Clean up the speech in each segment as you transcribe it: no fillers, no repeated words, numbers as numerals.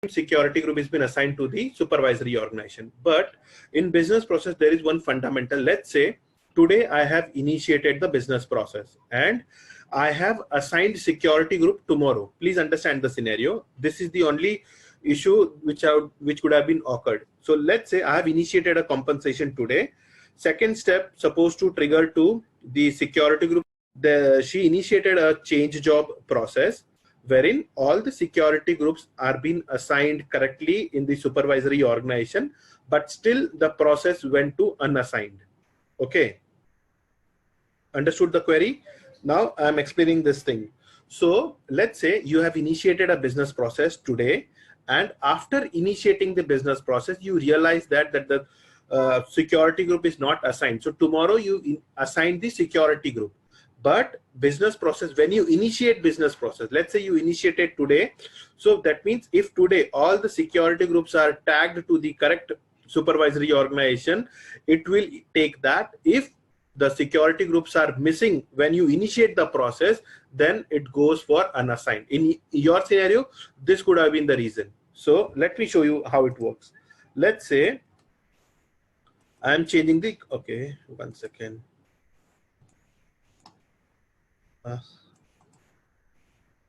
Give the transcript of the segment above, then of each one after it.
security group has been assigned to the supervisory organization. But in business process, there is one fundamental. Let's say today I have initiated the business process and I have assigned security group tomorrow. Please understand the scenario. This is the only issue which could have been occurred. So let's say I have initiated a compensation today. Second step supposed to trigger to the security group. She initiated a change job process wherein all the security groups are being assigned correctly in the supervisory organization, but still the process went to unassigned. Okay. Understood the query? Now I'm explaining this thing. So let's say you have initiated a business process today, and after initiating the business process, you realize that the security group is not assigned. So tomorrow you assign the security group. But business process, when you initiate business process, let's say you initiated today. So that means if today all the security groups are tagged to the correct supervisory organization, it will take that. If the security groups are missing when you initiate the process, then it goes for unassigned. In your scenario, this could have been the reason. So let me show you how it works. Let's say I'm changing the, okay, one second.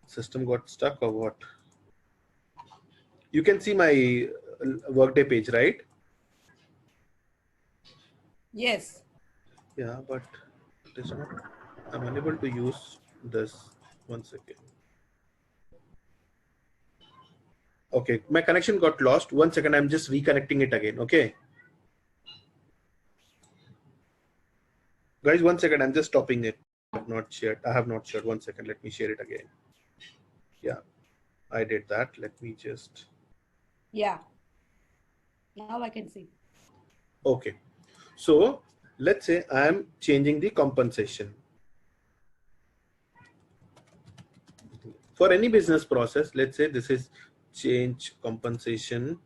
System got stuck or what? You can see my Workday page, right? Yes. Yeah, but it is not. I'm unable to use this. One second. Okay, my connection got lost. 1 second, I'm just reconnecting it again. Okay. Guys, 1 second, I'm just stopping it. I have not shared. 1 second, let me share it again. Yeah, I did that. Let me just. Yeah. Now I can see. Okay. So let's say I'm changing the compensation. For any business process, let's say this is change compensation.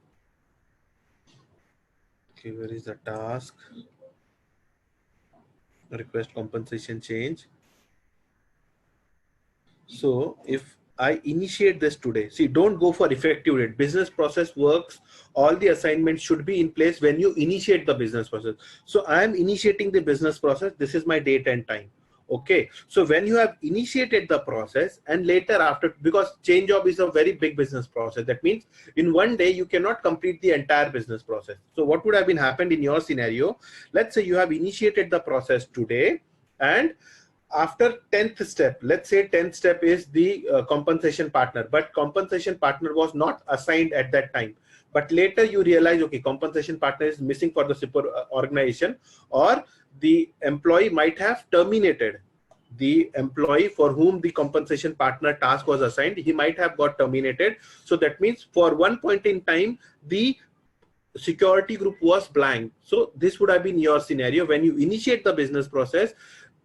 Okay, where is the task? Request compensation change. So if I initiate this today, see, don't go for effective date. Business process works. All the assignments should be in place when you initiate the business process. So I am initiating the business process. This is my date and time. Okay. So when you have initiated the process and later after, because change job is a very big business process. That means in one day, you cannot complete the entire business process. So what would have been happened in your scenario? Let's say you have initiated the process today, and after 10th step, let's say 10th step is the compensation partner, but compensation partner was not assigned at that time. But later you realize, okay, compensation partner is missing for the super organization, or the employee might have terminated. The employee for whom the compensation partner task was assigned, he might have got terminated. So that means for one point in time, the security group was blank. So this would have been your scenario. When you initiate the business process,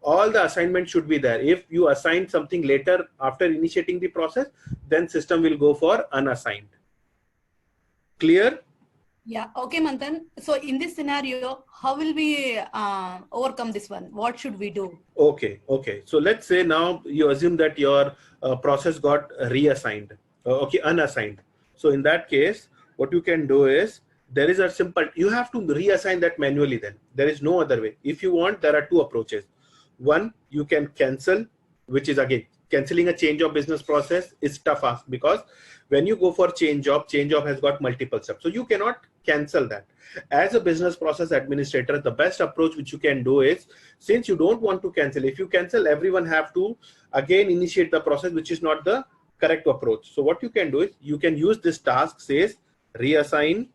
all the assignments should be there. If you assign something later after initiating the process, then system will go for unassigned. Clear? Yeah. Okay, Manthan. So in this scenario, how will we overcome this one? What should we do? Okay. Okay. So let's say now you assume that your process got reassigned. Okay, unassigned. So in that case, what you can do is, there is a simple, you have to reassign that manually then. There is no other way. If you want, there are two approaches. One, you can cancel, which is again, canceling a change of business process is tough because when you go for change job has got multiple steps. So you cannot cancel that. As a business process administrator, the best approach which you can do is, since you don't want to cancel, if you cancel, everyone have to again initiate the process, which is not the correct approach. So what you can do is, you can use this task, says reassign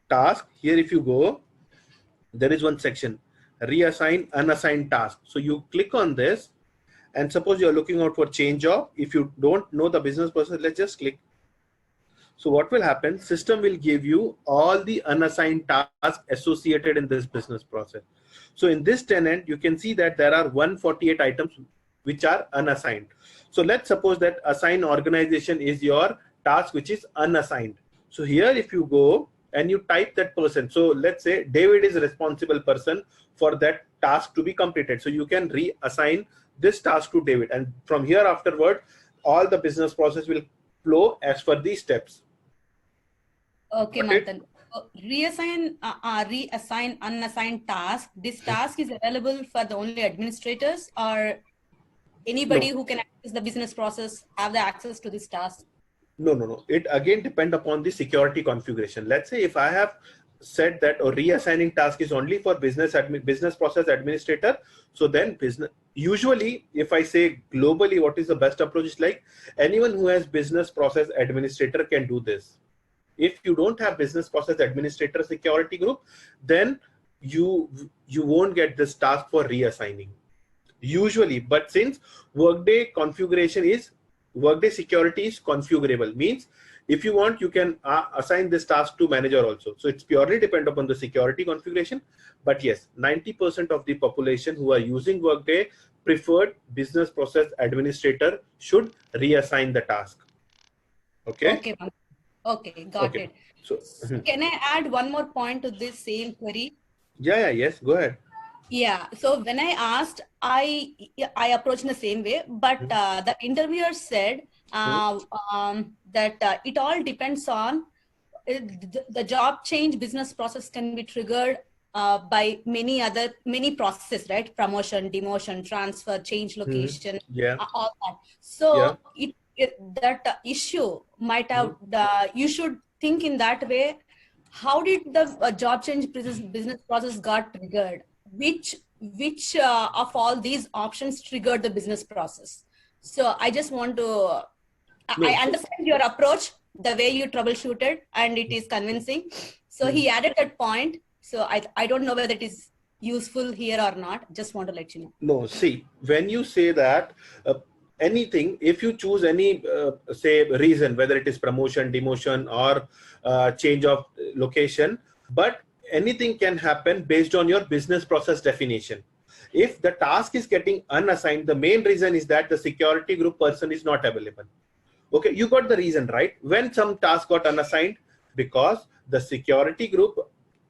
task. Here if you go, there is one section, reassign unassigned task. So you click on this, and suppose you are looking out for change job. If you don't know the business process, let's just click. So what will happen? System will give you all the unassigned tasks associated in this business process. So in this tenant, you can see that there are 148 items which are unassigned. So let's suppose that assign organization is your task which is unassigned. So here if you go and you type that person, so let's say David is a responsible person for that task to be completed. So you can reassign this task to David, and from here afterward, all the business process will flow as per these steps. Okay, Got it? Manthan. Reassign unassigned task. This task is available for the only administrators or anybody No. who can access the business process have the access to this task? No. It again depend upon the security configuration. Let's say if I have said that or reassigning task is only for business process administrator, so then business, usually if I say globally what is the best approach is like anyone who has business process administrator can do this. If you don't have business process administrator security group, then you won't get this task for reassigning usually. But since Workday configuration is Workday security is configurable, means if you want you can assign this task to manager also. So it's purely depend upon the security configuration. But yes, 90% of the population who are using Workday preferred business process administrator should reassign the task. Okay. Okay, Manthan. Okay, got it. So Can I add one more point to this same query? yes, go ahead. Yeah, so when I asked, I approached in the same way, but the interviewer said that it all depends on the job change business process can be triggered by many processes, right? Promotion, demotion, transfer, change location, all that. So that issue might have you should think in that way. How did the job change business process got triggered? Which of all these options triggered the business process? So I just want to I understand your approach, the way you troubleshooted, and it is convincing. So he added that point. So I don't know whether it is useful here or not. Just want to let you know. No, see, when you say that anything, if you choose any say reason, whether it is promotion, demotion, or change of location, but anything can happen based on your business process definition. If the task is getting unassigned, the main reason is that the security group person is not available. Okay, you got the reason, right? When some task got unassigned, because the security group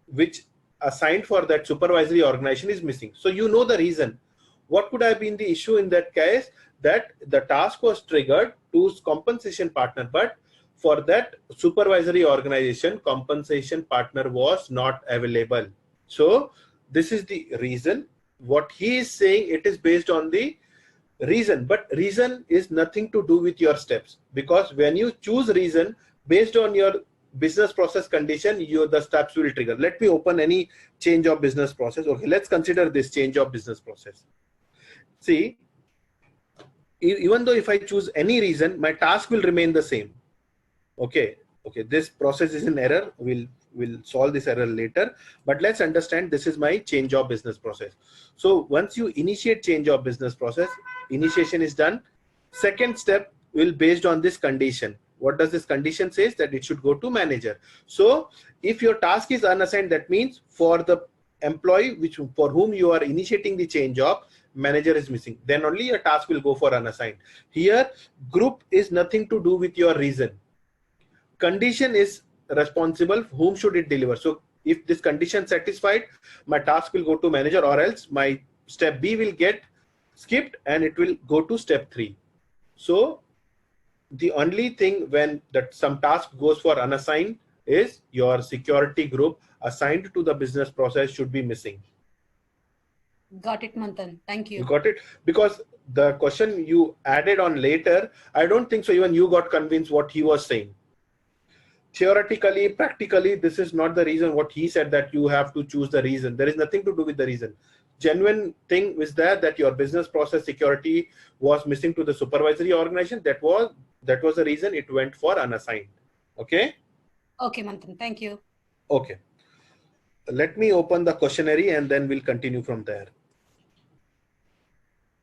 which assigned for that supervisory organization is missing. So you know the reason. What could have been the issue in that case? That the task was triggered to compensation partner, but for that supervisory organization, compensation partner was not available. So this is the reason. What he is saying, it is based on the reason, but reason is nothing to do with your steps, because when you choose reason based on your business process condition, the steps will trigger. Let me open any change of business process. Okay, let's consider this change of business process. See, even though if I choose any reason, my task will remain the same. Okay, this process is in error. We'll solve this error later, but let's understand this is my change of business process. So once you initiate change of business process, initiation is done. Second step will based on this condition. What does this condition says? That it should go to manager. So if your task is unassigned, that means for the employee for whom you are initiating the change of, manager is missing, then only your task will go for unassigned. Here group is nothing to do with your reason. Condition is responsible, whom should it deliver. So if this condition satisfied, my task will go to manager, or else my step B will get skipped and it will go to step 3. So the only thing when that some task goes for unassigned is your security group assigned to the business process should be missing. Got it, Manthan. Thank you. You got it? Because the question you added on later, I don't think so even you got convinced what he was saying. Theoretically, practically, this is not the reason what he said, that you have to choose the reason. There is nothing to do with the reason. Genuine thing is that your business process security was missing to the supervisory organization. That was the reason it went for unassigned. Okay? Okay, Manthan. Thank you. Okay. Let me open the questionnaire and then we'll continue from there.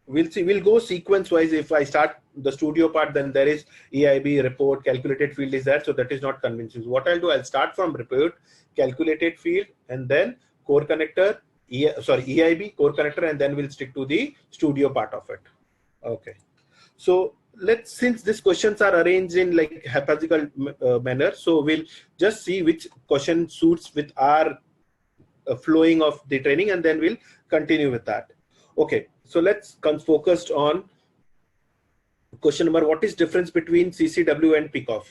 We'll see. We'll go sequence wise. If I start the studio part, then there is EIB report, calculated field is there. So that is not convincing. So what I'll do, I'll start from report, calculated field, and then core connector, EIB, core connector, and then we'll stick to the studio part of it. Okay. So since these questions are arranged in like haphazard manner, so we'll just see which question suits with our flowing of the training, and then we'll continue with that. Okay. So let's focus on Question number, what is difference between CCW and pickoff?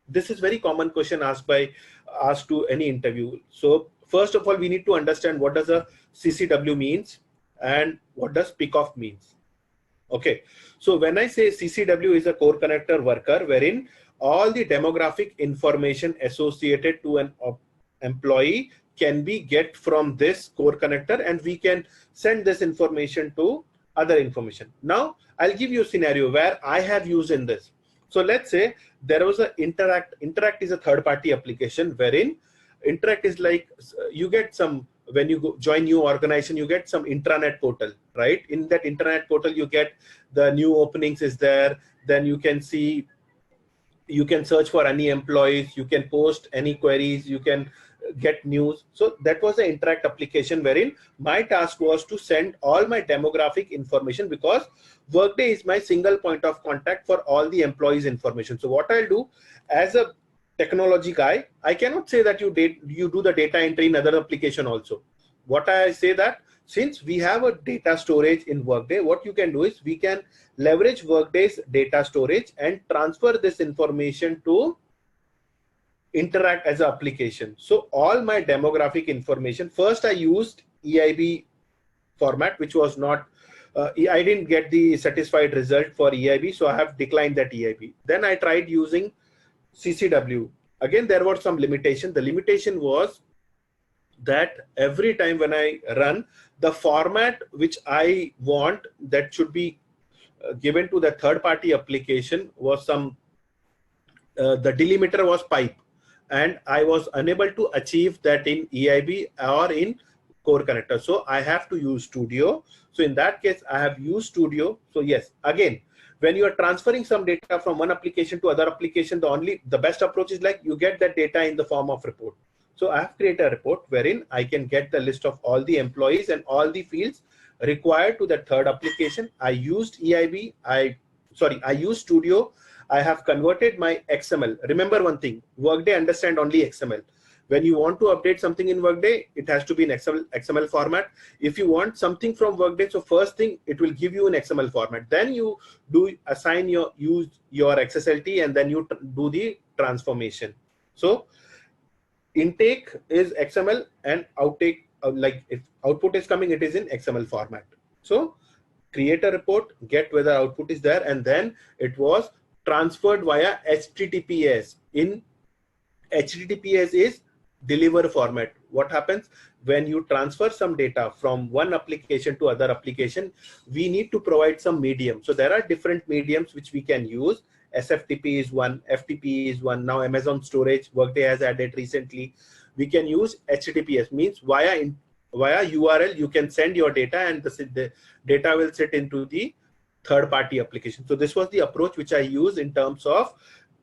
This is very common question asked to any interview. So first of all, we need to understand what does a CCW means and what does pickoff means. Okay, so when I say CCW is a core connector worker wherein all the demographic information associated to an employee can be get from this core connector, and we can send this information to other information. Now I'll give you a scenario where I have used in this. So let's say there was a Interact. Interact is a third-party application wherein Interact is like you get some, when you join new organization, you get some intranet portal, right? In that intranet portal, you get the new openings is there. Then you can see, you can search for any employees, you can post any queries, you can get news. So that was the Interact application wherein my task was to send all my demographic information, because Workday is my single point of contact for all the employees information. So what I'll do as a technology guy, I cannot say that you do the data entry in other application also. What I say that since we have a data storage in Workday, what you can do is we can leverage Workday's data storage and transfer this information to Interact as an application. So all my demographic information, first I used EIB format, which was not, I didn't get the satisfied result for EIB, so I have declined that EIB. Then I tried using CCW. Again, there was some limitation. The limitation was that every time when I run, the format which I want that should be given to the third-party application was some, the delimiter was pipe, and I was unable to achieve that in EIB or in core connector. So I have to use Studio. So in that case, I have used Studio. So yes, again, when you are transferring some data from one application to other application, the best approach is like you get that data in the form of report. So I have created a report wherein I can get the list of all the employees and all the fields required to that third application. I used EIB. I used Studio. I have converted my XML. Remember one thing, Workday understand only XML. When you want to update something in Workday, it has to be in XML format. If you want something from Workday, so first thing, it will give you an XML format. Then you assign your XSLT, and then you do the transformation. So intake is XML, and outtake, like if output is coming, it is in XML format. So create a report, get whether output is there, and then it was transferred via HTTPS. In HTTPS is deliver format. What happens when you transfer some data from one application to other application? We need to provide some medium. So there are different mediums which we can use. SFTP is one, FTP is one. Now Amazon storage, Workday has added recently. We can use HTTPS, means via URL you can send your data, and the data will sit into the third-party application. So this was the approach which I use in terms of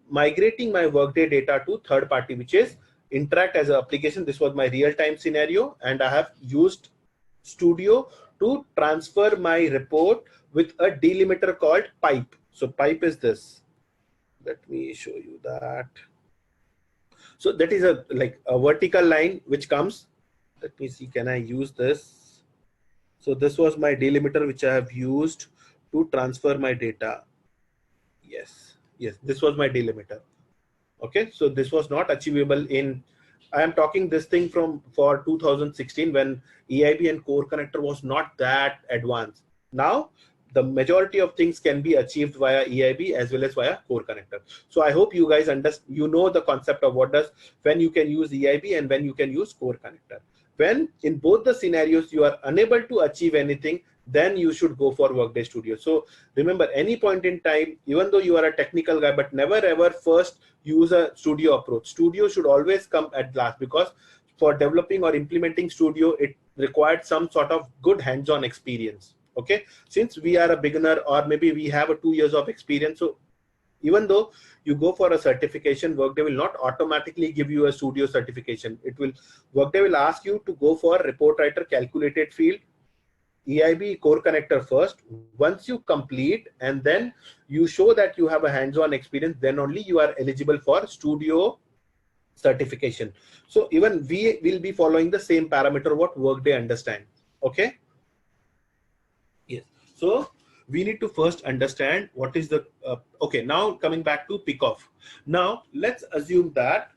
migrating my Workday data to third-party, which is Interact as an application. This was my real-time scenario, and I have used Studio to transfer my report with a delimiter called pipe. So pipe is this. Let me show you that. So that is like a vertical line which comes. Let me see, can I use this? So this was my delimiter which I have used to transfer my data. Yes, this was my delimiter. Okay, so this was not achievable in, I am talking this thing for 2016 when EIB and core connector was not that advanced. Now the majority of things can be achieved via EIB as well as via core connector. So I hope you guys understand, you know the concept of when you can use EIB and when you can use core connector. When in both the scenarios you are unable to achieve anything, then you should go for Workday Studio. So remember, any point in time, even though you are a technical guy, but never ever first use a Studio approach. Studio should always come at last, because for developing or implementing Studio, it required some sort of good hands-on experience. Okay, since we are a beginner, or maybe we have a 2 years of experience, so even though you go for a certification, Workday will not automatically give you a Studio certification. Workday will ask you to go for report writer calculated field, EIB core connector first. Once you complete and then you show that you have a hands-on experience, then only you are eligible for Studio certification. So even we will be following the same parameter what Workday understand. Okay. Yes. So we need to first understand what is the, okay, now coming back to pick off. Now let's assume that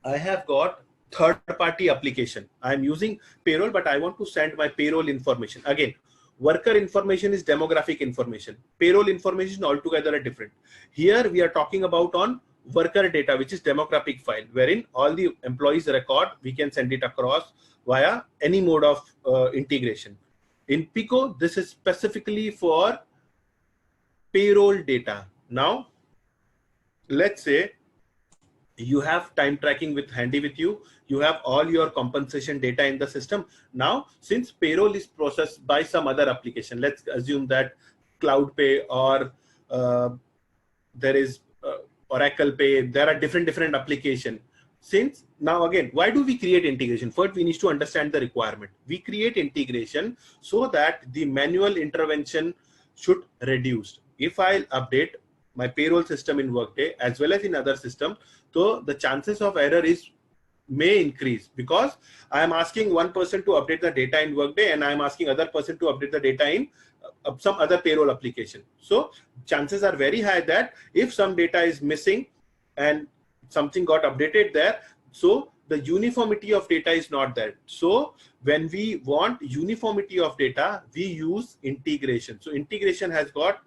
I have got third-party application. I'm using payroll, but I want to send my payroll information. Again, worker information is demographic information. Payroll information altogether are different. Here we are talking about on worker data, which is demographic file, wherein all the employees record, we can send it across via any mode of integration. In Pico, this is specifically for payroll data. Now, let's say you have time tracking with handy with you. You have all your compensation data in the system. Now, since payroll is processed by some other application, let's assume that Cloud Pay or there is Oracle Pay. There are different applications. Since now again, why do we create integration? First, we need to understand the requirement. We create integration so that the manual intervention should reduce. If I'll update my payroll system in Workday as well as in other systems, so the chances of error may increase, because I am asking one person to update the data in Workday and I am asking other person to update the data in some other payroll application. So chances are very high that if some data is missing and something got updated there, so the uniformity of data is not there. So when we want uniformity of data, we use integration. So integration has got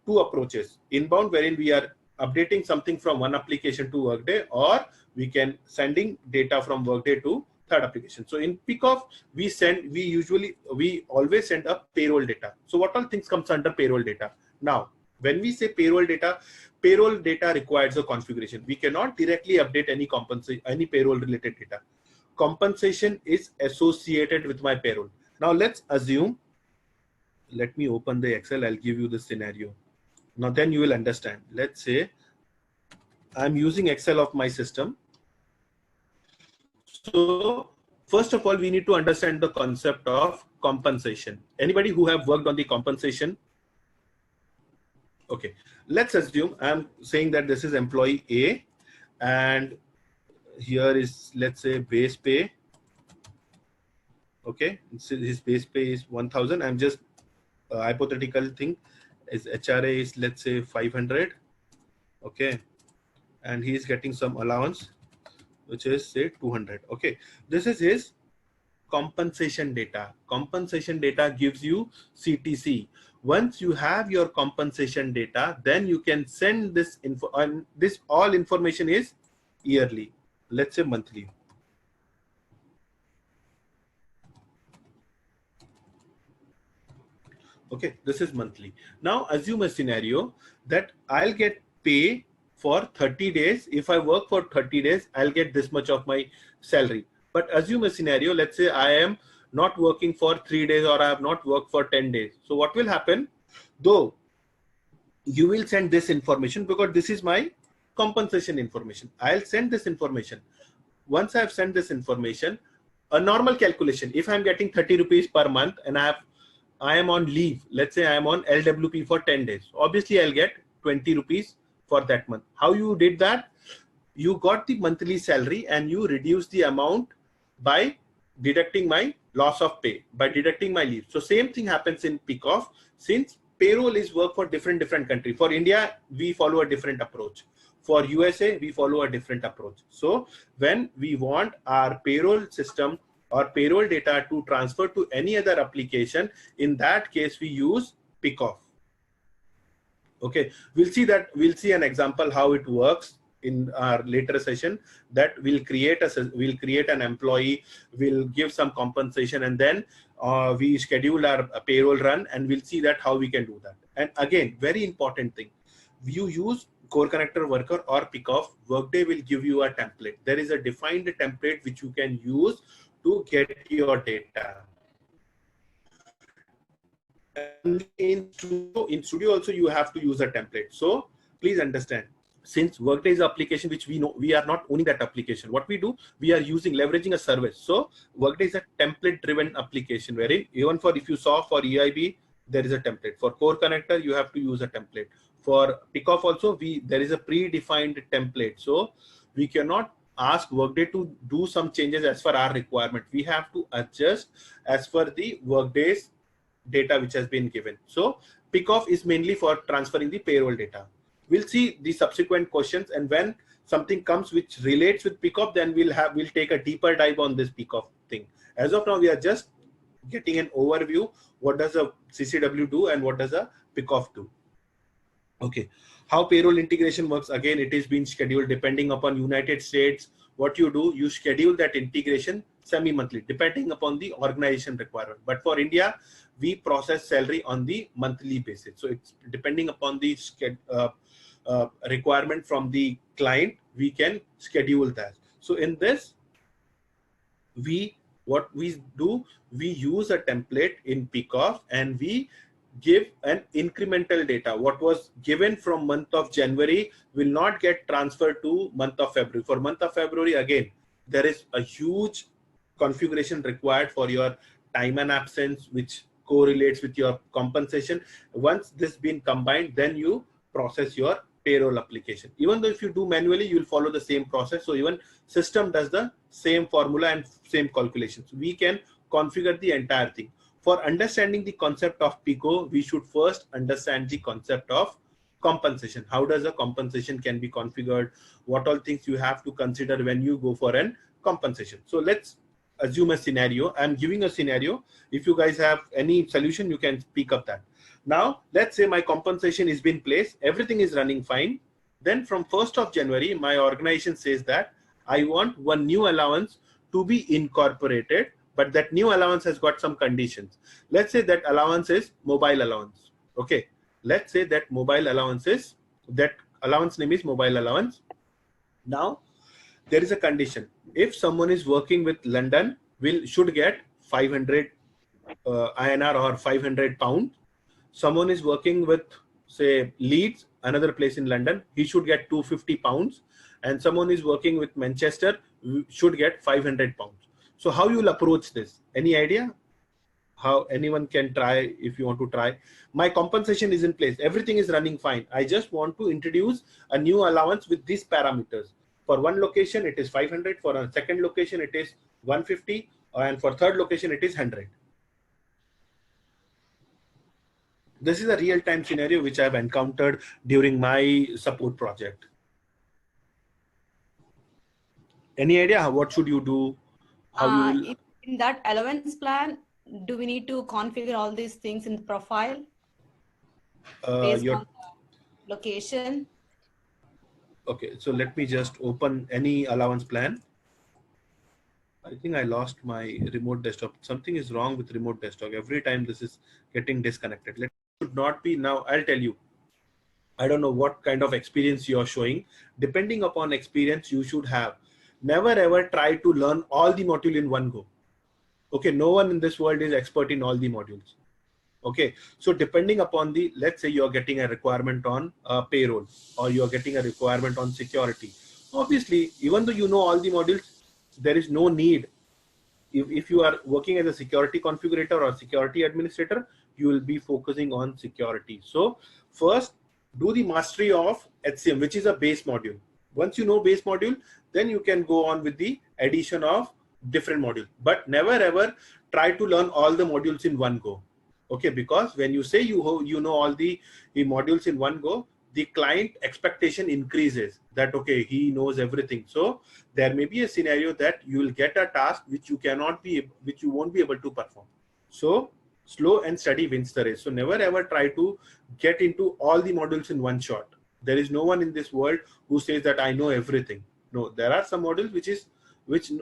two approaches: inbound, wherein we are updating something from one application to Workday, or we can sending data from Workday to third application. So in Pickoff, we always send a payroll data. So what all things comes under payroll data? Now, when we say payroll data requires a configuration. We cannot directly update any payroll related data. Compensation is associated with my payroll. Now let's assume, let me open the Excel. I'll give you the scenario. Now then you will understand. Let's say I'm using Excel of my system. So first of all, we need to understand the concept of compensation. Anybody who have worked on the compensation? Okay, let's assume I'm saying that this is employee A and here is, let's say, base pay. Okay, his base pay is 1000. I'm just hypothetical thing is HRA is, let's say, 500. Okay, and he is getting some allowance, which is say 200. Okay, this is his compensation data. Compensation data gives you CTC. Once you have your compensation data, then you can send this info, and this all information is yearly, let's say monthly. Okay, this is monthly. Now assume a scenario that I'll get pay for 30 days. If I work for 30 days, I'll get this much of my salary. But assume a scenario, let's say I am not working for 3 days or I have not worked for 10 days. So what will happen? Though you will send this information because this is my compensation information. I'll send this information. Once I've sent this information, a normal calculation, if I'm getting 30 rupees per month and I am on leave, let's say I am on LWP for 10 days, obviously I'll get 20 rupees for that month. How you did that? You got the monthly salary and you reduce the amount by deducting my loss of pay, by deducting my leave. So same thing happens in Pickoff. Since payroll is work for different country. For India, we follow a different approach. For USA, we follow a different approach. So when we want our payroll system or payroll data to transfer to any other application, in that case, we use Pickoff. Okay, we'll see an example how it works in our later session, that we'll create an employee, we'll give some compensation, and then we schedule our payroll run, and we'll see that how we can do that. And again, very important thing, you use core connector worker or Pickoff, Workday will give you a template. There is a defined template which you can use to get your data. And in Studio also you have to use a template. So please understand, since Workday is an application which we know, we are not owning that application. What we do, we are leveraging a service. So Workday is a template driven application, wherein even for, if you saw for EIB, there is a template. For core connector, you have to use a template. For Pickoff also, there is a predefined template. So we cannot ask Workday to do some changes as per our requirement. We have to adjust as per the Workday's data which has been given. So pick off is mainly for transferring the payroll data. We'll see the subsequent questions, and when something comes which relates with pick off, then we'll take a deeper dive on this pick off thing. As of now, we are just getting an overview. What does a CCW do and what does a pick off do? Okay, how payroll integration works. Again, it is being scheduled depending upon United States. What you do, you schedule that integration semi-monthly depending upon the organization requirement. But for India, we process salary on the monthly basis. So it's depending upon the requirement from the client, we can schedule that. So in this, what we do, we use a template in Pickoff and we give an incremental data. What was given from month of January will not get transferred to month of February. For month of February, again, there is a huge configuration required for your time and absence, which correlates with your compensation. Once this been combined, then you process your payroll application. Even though if you do manually, you will follow the same process. So even system does the same formula and same calculations. We can configure the entire thing. For understanding the concept of PICO, we should first understand the concept of compensation. How does a compensation can be configured? What all things you have to consider when you go for an compensation. So let's assume a scenario. I'm giving a scenario. If you guys have any solution, you can speak up that. Now, let's say my compensation is been placed. Everything is running fine. Then from 1st of January, my organization says that I want one new allowance to be incorporated, but that new allowance has got some conditions. Let's say that allowance is mobile allowance. Okay. Let's say that mobile allowance is, that allowance name is mobile allowance. Now, there is a condition. If someone is working with London, should get 500 INR or 500 pounds. Someone is working with, say, Leeds, another place in London, he should get 250 pounds. And someone is working with Manchester, should get 500 pounds. So how you will approach this? Any idea? How anyone can try if you want to try. My compensation is in place. Everything is running fine. I just want to introduce a new allowance with these parameters. For one location, it is 500. For a second location, it is 150. And for third location, it is 100. This is a real-time scenario which I have encountered during my support project. Any idea what should you do? How you will... In that allowance plan, do we need to configure all these things in the profile based on the location? Okay, so let me just open any allowance plan. I think I lost my remote desktop. Something is wrong with remote desktop. Every time this is getting disconnected. Should not be. Now I'll tell you. I don't know what kind of experience you're showing. Depending upon experience you should have. Never ever try to learn all the module in one go. Okay, no one in this world is expert in all the modules. Okay, so depending upon the, let's say you're getting a requirement on payroll, or you're getting a requirement on security. Obviously, even though you know all the modules, there is no need. If you are working as a security configurator or security administrator, you will be focusing on security. So first, do the mastery of HCM, which is a base module. Once you know base module, then you can go on with the addition of different modules. But never ever try to learn all the modules in one go. Okay, because when you say you know all the modules in one go, the client expectation increases that, okay, he knows everything. So there may be a scenario that you will get a task which you won't be able to perform. So slow and steady wins the race. So never ever try to get into all the modules in one shot. There is no one in this world who says that I know everything. No, there are some modules which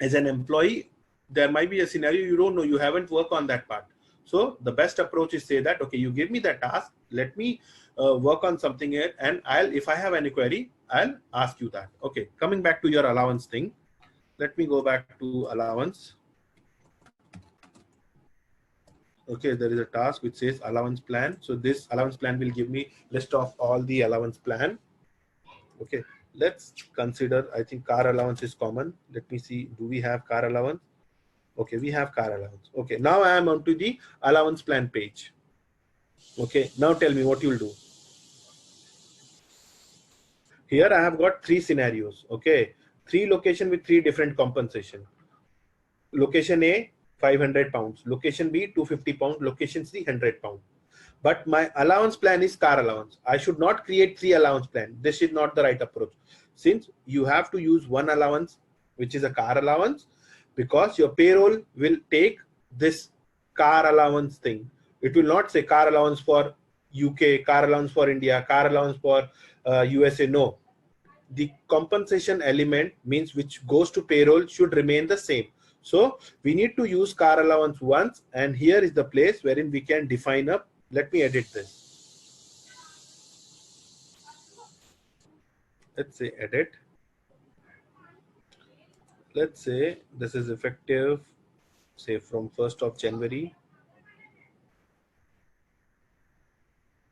as an employee, there might be a scenario you don't know, you haven't worked on that part. So the best approach is say that, okay, you give me that task, let me work on something here, and if I have any query, I'll ask you that. Okay, coming back to your allowance thing, let me go back to allowance. Okay, there is a task which says allowance plan. So this allowance plan will give me list of all the allowance plan. Okay, let's consider, I think car allowance is common. Let me see, do we have car allowance? Okay, we have car allowance. Okay, now I am onto the allowance plan page. Okay, now tell me what you'll do. Here I have got 3 scenarios. Okay, 3 locations with 3 different compensation. Location A, 500 pounds, location B 250 pounds, location C 100 pounds. But my allowance plan is car allowance. I should not create 3 allowance plan. This is not the right approach. Since you have to use one allowance, which is a car allowance, because your payroll will take this car allowance thing. It will not say car allowance for UK, car allowance for India, car allowance for USA. No. The compensation element means which goes to payroll should remain the same. So we need to use car allowance once, and here is the place wherein we can define a, let me edit this. Let's say edit. Let's say this is effective, say from 1st of January.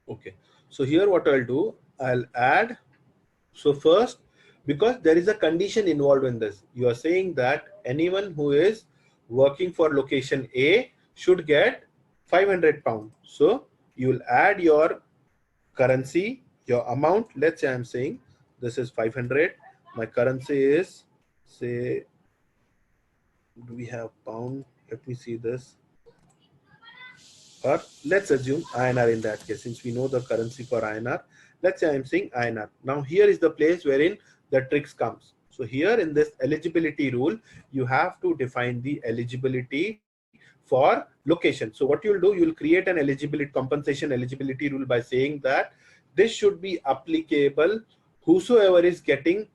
Okay. So here what I'll do, I'll add. So first, because there is a condition involved in this, you are saying that anyone who is working for location A should get 500 pounds. So you will add your currency, your amount. Let's say I'm saying this is 500. My currency is, say, do we have pound? Let me see this. Or let's assume INR in that case, since we know the currency for INR. Let's say I'm saying INR. Now here is the place wherein the tricks comes. So here in this eligibility rule, you have to define the eligibility for location. So what you'll do, you'll create an eligibility compensation eligibility rule by saying that this should be applicable whosoever is getting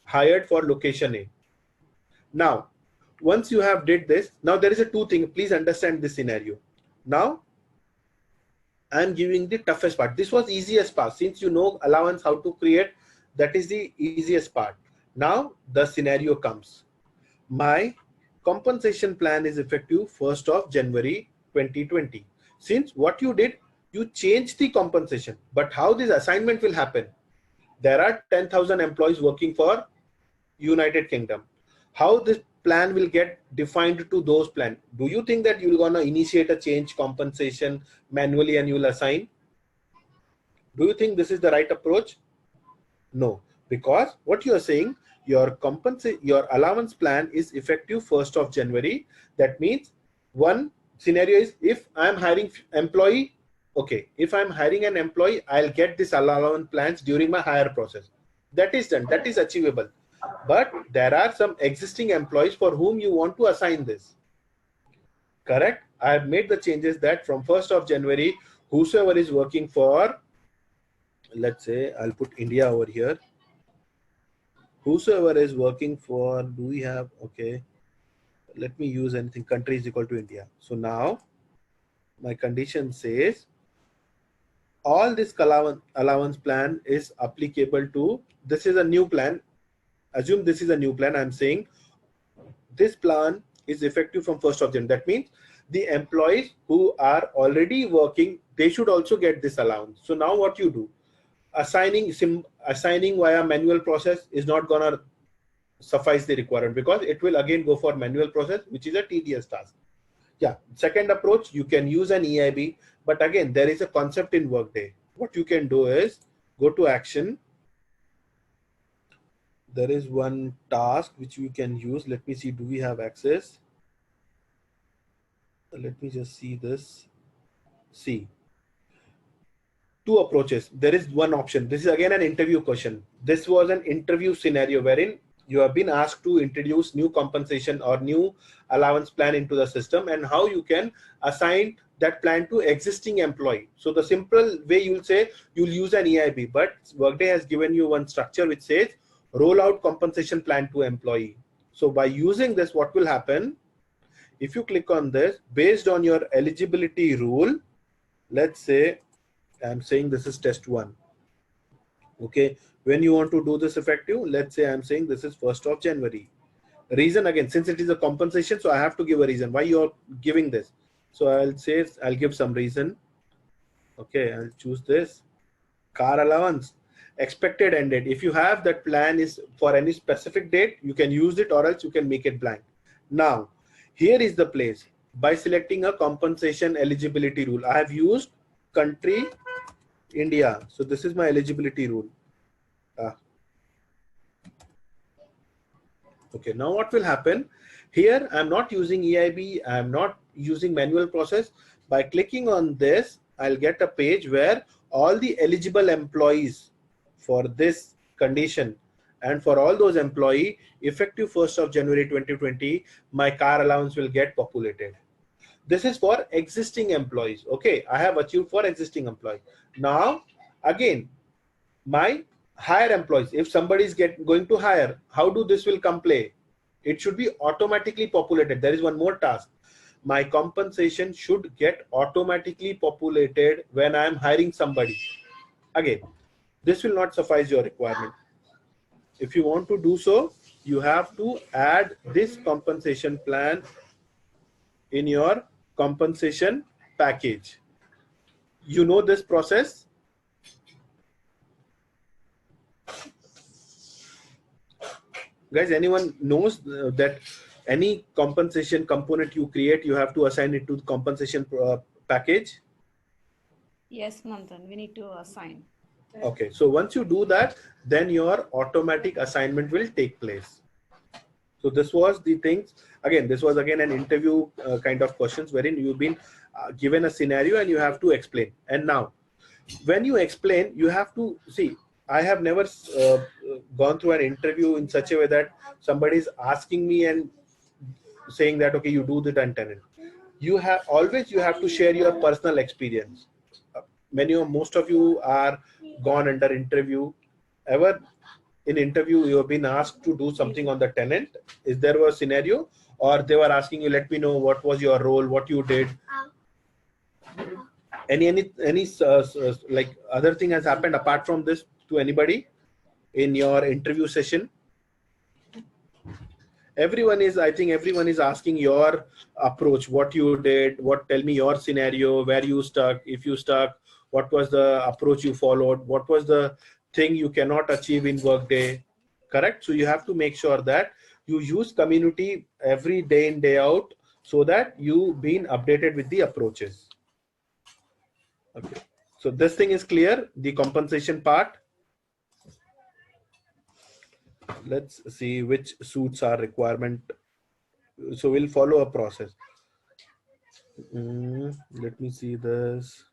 hired for location A. Now, once you have did this, now there is a two thing. Please understand this scenario. Now, I'm giving the toughest part. This was easiest part. Since you know allowance, how to create, that is the easiest part. Now the scenario comes. My compensation plan is effective 1st of January 2020. Since what you did, you changed the compensation. But how this assignment will happen? There are 10,000 employees working for United Kingdom. How this plan will get defined to those plans? Do you think that you're gonna initiate a change compensation manually and you will assign? Do you think this is the right approach? No, because what you are saying, your allowance plan is effective 1st of January. That means one scenario is if I'm hiring employee, okay, if I'm hiring an employee, I'll get this allowance plans during my hire process. That is done, that is achievable. But there are some existing employees for whom you want to assign this. Correct? I have made the changes that from 1st of January, whosoever is working for, let's say, I'll put India over here. Whosoever is working for, do we have, okay, let me use anything, country is equal to India. So now my condition says all this allowance plan is applicable to, this is a new plan. Assume this is a new plan. I'm saying this plan is effective from 1st of January. That means the employees who are already working, they should also get this allowance. So now what you do, assigning via manual process is not gonna suffice the requirement, because it will again go for manual process, which is a tedious task. Yeah, second approach, you can use an EIB, but again, there is a concept in Workday. What you can do is go to action. There is one task which we can use. Let me see, do we have access? Let me just see this. See, two approaches. There is one option. This is again an interview question. This was an interview scenario wherein you have been asked to introduce new compensation or new allowance plan into the system, and how you can assign that plan to existing employee. So the simple way you'll say, you'll use an EIB, but Workday has given you one structure which says roll out compensation plan to employee. So by using this, what will happen? If you click on this, based on your eligibility rule, let's say I'm saying this is test 1. Okay, when you want to do this effective, let's say I'm saying this is 1st of January. Reason, again, since it is a compensation, so I have to give a reason why you're giving this. So I'll say, I'll give some reason. Okay, I'll choose this. Car allowance, expected end date. If you have that plan is for any specific date, you can use it, or else you can make it blank. Now, here is the place. By selecting a compensation eligibility rule, I have used country India. So this is my eligibility rule. Okay, now what will happen? Here, I'm not using EIB, I'm not using manual process. By clicking on this, I'll get a page where all the eligible employees for this condition and for all those employee, effective 1st of January 2020, my car allowance will get populated. This is for existing employees. Okay, I have achieved for existing employee. Now, again, my hire employees, if somebody is going to hire, how do this will come play? It should be automatically populated. There is one more task. My compensation should get automatically populated when I am hiring somebody. Again, this will not suffice your requirement. If you want to do so, you have to add this compensation plan in your compensation package. You know this process? Guys, anyone knows that any compensation component you create, you have to assign it to the compensation package? Yes, Manthan, we need to assign. Okay, so once you do that, then your automatic assignment will take place. So this was the things. Again, this was again an interview kind of questions wherein you've been given a scenario and you have to explain. And now, when you explain, you have to see. I have never gone through an interview in such a way that somebody is asking me and saying that, okay, you do the tenant. You have to share your personal experience. Most of you are gone under interview. Ever in interview you have been asked to do something on the tenant? Is there a scenario, or they were asking you, let me know what was your role, what you did? Any like other thing has happened apart from this to anybody in your interview session? I think everyone is asking your approach, what you did, tell me your scenario, where you stuck, if you stuck, what was the approach you followed, what was the thing you cannot achieve in Workday, correct? So you have to make sure that you use community every day in, day out, so that you been updated with the approaches. Okay, so this thing is clear, the compensation part. Let's see which suits our requirement. So we'll follow a process. Let me see this.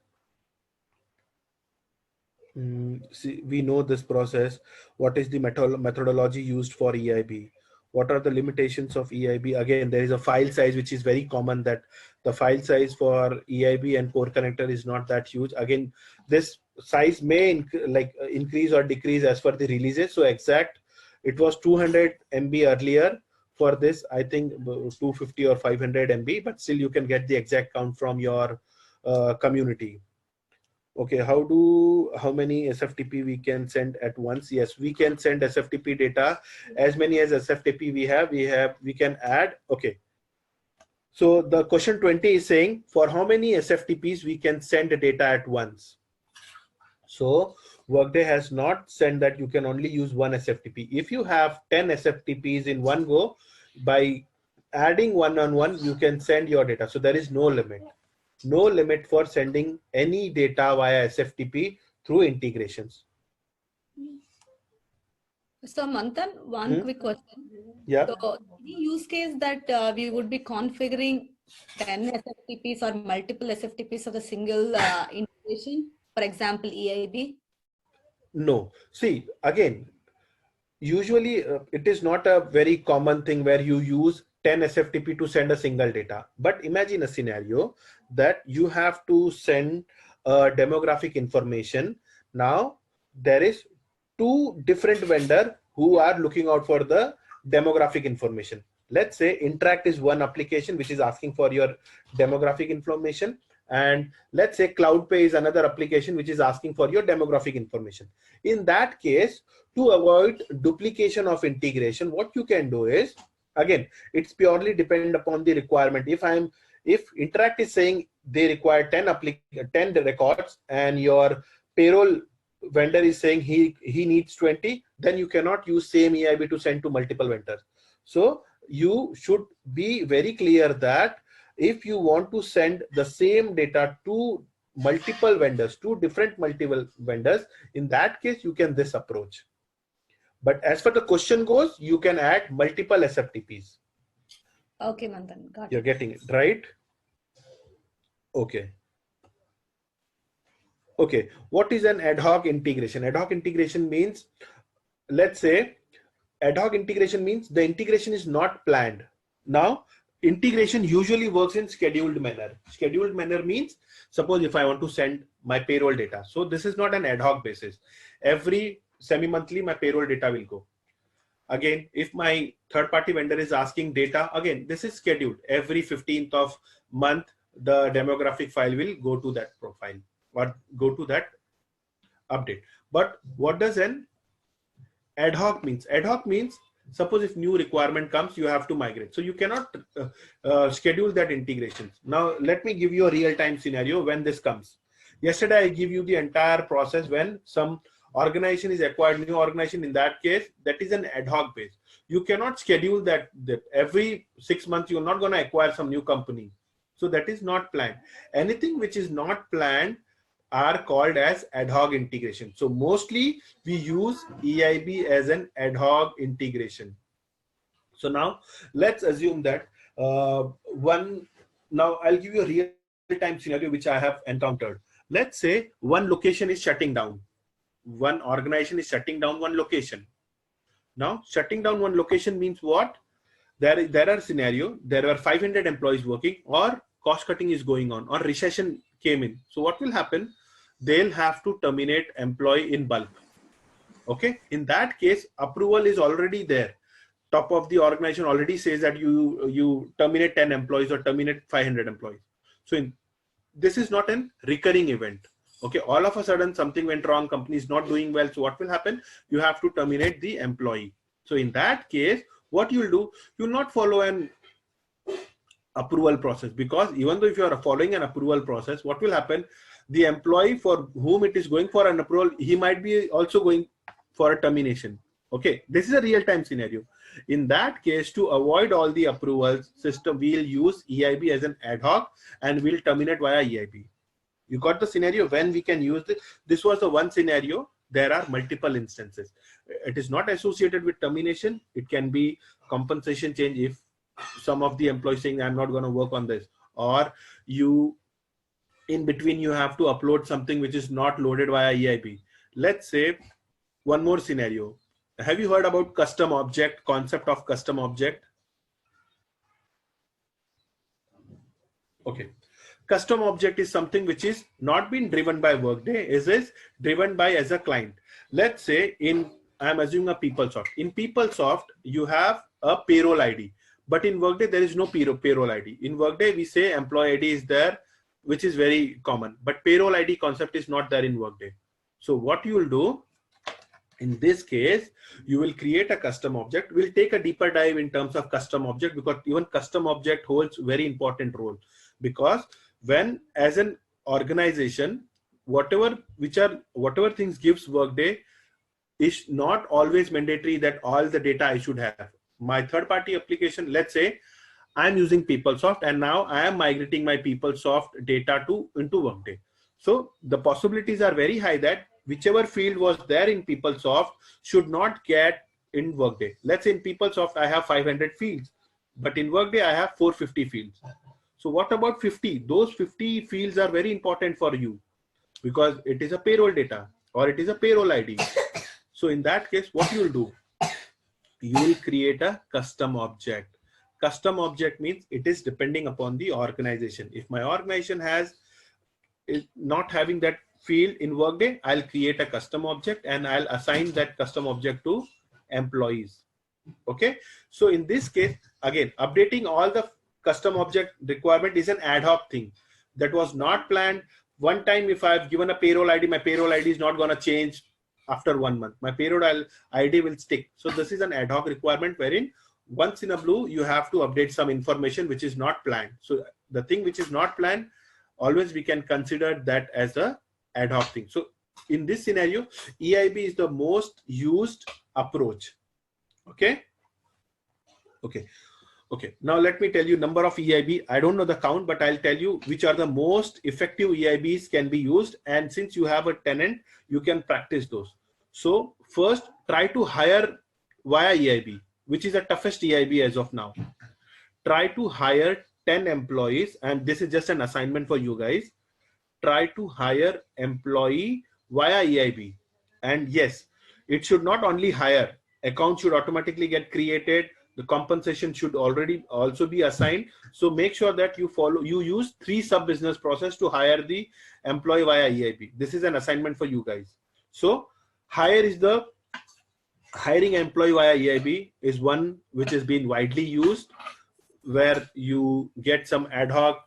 See, we know this process. What is the methodology used for EIB? What are the limitations of EIB? Again, there is a file size, which is very common, that the file size for EIB and core connector is not that huge. Again, this size may increase or decrease as per the releases. So exact, it was 200 MB earlier. For this, I think 250 or 500 MB, but still you can get the exact count from your community. Okay, how many SFTP we can send at once? Yes, we can send SFTP data. As many as SFTP we can add. Okay. So the question 20 is saying, for how many SFTPs we can send data at once? So Workday has not said that you can only use one SFTP. If you have 10 SFTPs in one go, by adding one on one, you can send your data. So there is no limit. No limit for sending any data via SFTP through integrations. So Manthan, one quick question. Yeah. So the use case that we would be configuring 10 SFTPs or multiple SFTPs of a single integration, for example, EIB? No. See, again, usually it is not a very common thing where you use 10 SFTP to send a single data. But imagine a scenario that you have to send demographic information. Now, there is two different vendors who are looking out for the demographic information. Let's say Interact is one application which is asking for your demographic information. And let's say CloudPay is another application which is asking for your demographic information. In that case, to avoid duplication of integration, what you can do is, again, it's purely dependent upon the requirement. If Interact is saying they require 10 records and your payroll vendor is saying he needs 20, then you cannot use same EIB to send to multiple vendors. So you should be very clear that if you want to send the same data to multiple vendors, multiple vendors, in that case, you can this approach. But as for the question goes, you can add multiple SFTPs. Okay, Manthan, got You're it. getting it, right? Okay. Okay. What is an ad hoc integration? Ad hoc integration means, let's say, ad hoc integration means the integration is not planned. Now, integration usually works in scheduled manner. Scheduled manner means, suppose if I want to send my payroll data. So this is not an ad hoc basis. Every semi-monthly, my payroll data will go. Again, if my third-party vendor is asking data, again, this is scheduled. Every 15th of month, the demographic file will go to that profile or go to that update. But what does an ad hoc means? Ad hoc means, suppose if new requirement comes, you have to migrate. So you cannot schedule that integration. Now, let me give you a real-time scenario when this comes. Yesterday, I give you the entire process when some organization is acquired, new organization. In that case, that is an ad hoc base. You cannot schedule that every 6 months, you're not going to acquire some new company. So that is not planned. Anything which is not planned are called as ad hoc integration. So mostly we use EIB as an ad hoc integration. So now let's assume that now I'll give you a real-time scenario which I have encountered. Let's say one location is shutting down. One organization is shutting down one location. Now shutting down one location means what? There are scenario, there are 500 employees working, or cost cutting is going on, or recession came in. So what will happen? They'll have to terminate employee in bulk. Okay. In that case, approval is already there. Top of the organization already says that you terminate 10 employees or terminate 500 employees. So this is not a recurring event. Okay. All of a sudden something went wrong, company is not doing well. So what will happen? You have to terminate the employee. So in that case, what you'll do, you'll not follow an approval process, because even though if you are following an approval process, what will happen? The employee for whom it is going for an approval, he might be also going for a termination. Okay, this is a real-time scenario. In that case, to avoid all the approvals system, we'll use EIB as an ad hoc and we'll terminate via EIB. You got the scenario when we can use this. This was the one scenario. There are multiple instances. It is not associated with termination. It can be compensation change if some of the employees saying I'm not going to work on this, or you in between you have to upload something which is not loaded via EIB. Let's say one more scenario. Have you heard about custom object, concept of custom object? Okay. Custom object is something which is not been driven by Workday, is driven by as a client. Let's say I'm assuming a PeopleSoft. In PeopleSoft, you have a payroll ID, but in Workday, there is no payroll ID. In Workday, we say employee ID is there, which is very common, but payroll ID concept is not there in Workday. So what you will do, in this case, you will create a custom object. We'll take a deeper dive in terms of custom object, because even custom object holds very important role, because when as an organization, whatever things gives Workday is not always mandatory that all the data I should have. My third party application, let's say I'm using PeopleSoft and now I am migrating my PeopleSoft data into Workday. So the possibilities are very high that whichever field was there in PeopleSoft should not get in Workday. Let's say in PeopleSoft I have 500 fields, but in Workday I have 450 fields. So what about 50? Those 50 fields are very important for you because it is a payroll data or it is a payroll ID. So in that case, what you will do? You will create a custom object. Custom object means it is depending upon the organization. If my organization is not having that field in Workday, I'll create a custom object and I'll assign that custom object to employees. Okay. So in this case, again, updating all the custom object requirement is an ad hoc thing that was not planned. One time, if I've given a payroll ID, my payroll ID is not going to change after 1 month. My payroll ID will stick. So this is an ad hoc requirement wherein once in a blue, you have to update some information which is not planned. So the thing which is not planned, always we can consider that as a ad hoc thing. So in this scenario, EIB is the most used approach. Okay. Okay. Okay. Now let me tell you number of EIB. I don't know the count, but I'll tell you which are the most effective EIBs can be used. And since you have a tenant, you can practice those. So first try to hire via EIB, which is the toughest EIB as of now. Try to hire 10 employees, and this is just an assignment for you guys. Try to hire employee via EIB. And yes, it should not only hire, account should automatically get created. The compensation should already also be assigned. So make sure that you use 3 sub-business process to hire the employee via EIB. This is an assignment for you guys. So hiring employee via EIB is one which has been widely used, where you get some ad hoc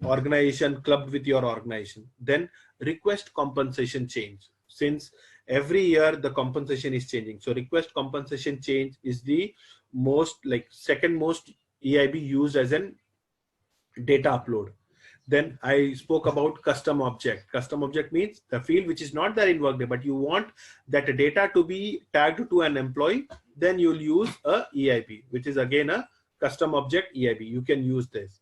organization clubbed with your organization. Then request compensation change. Since every year the compensation is changing, so request compensation change is the second most EIB used as an data upload. Then I spoke about custom object. Custom object means the field which is not there in Workday, but you want that data to be tagged to an employee. Then you'll use a EIB, which is again a custom object EIB. You can use this.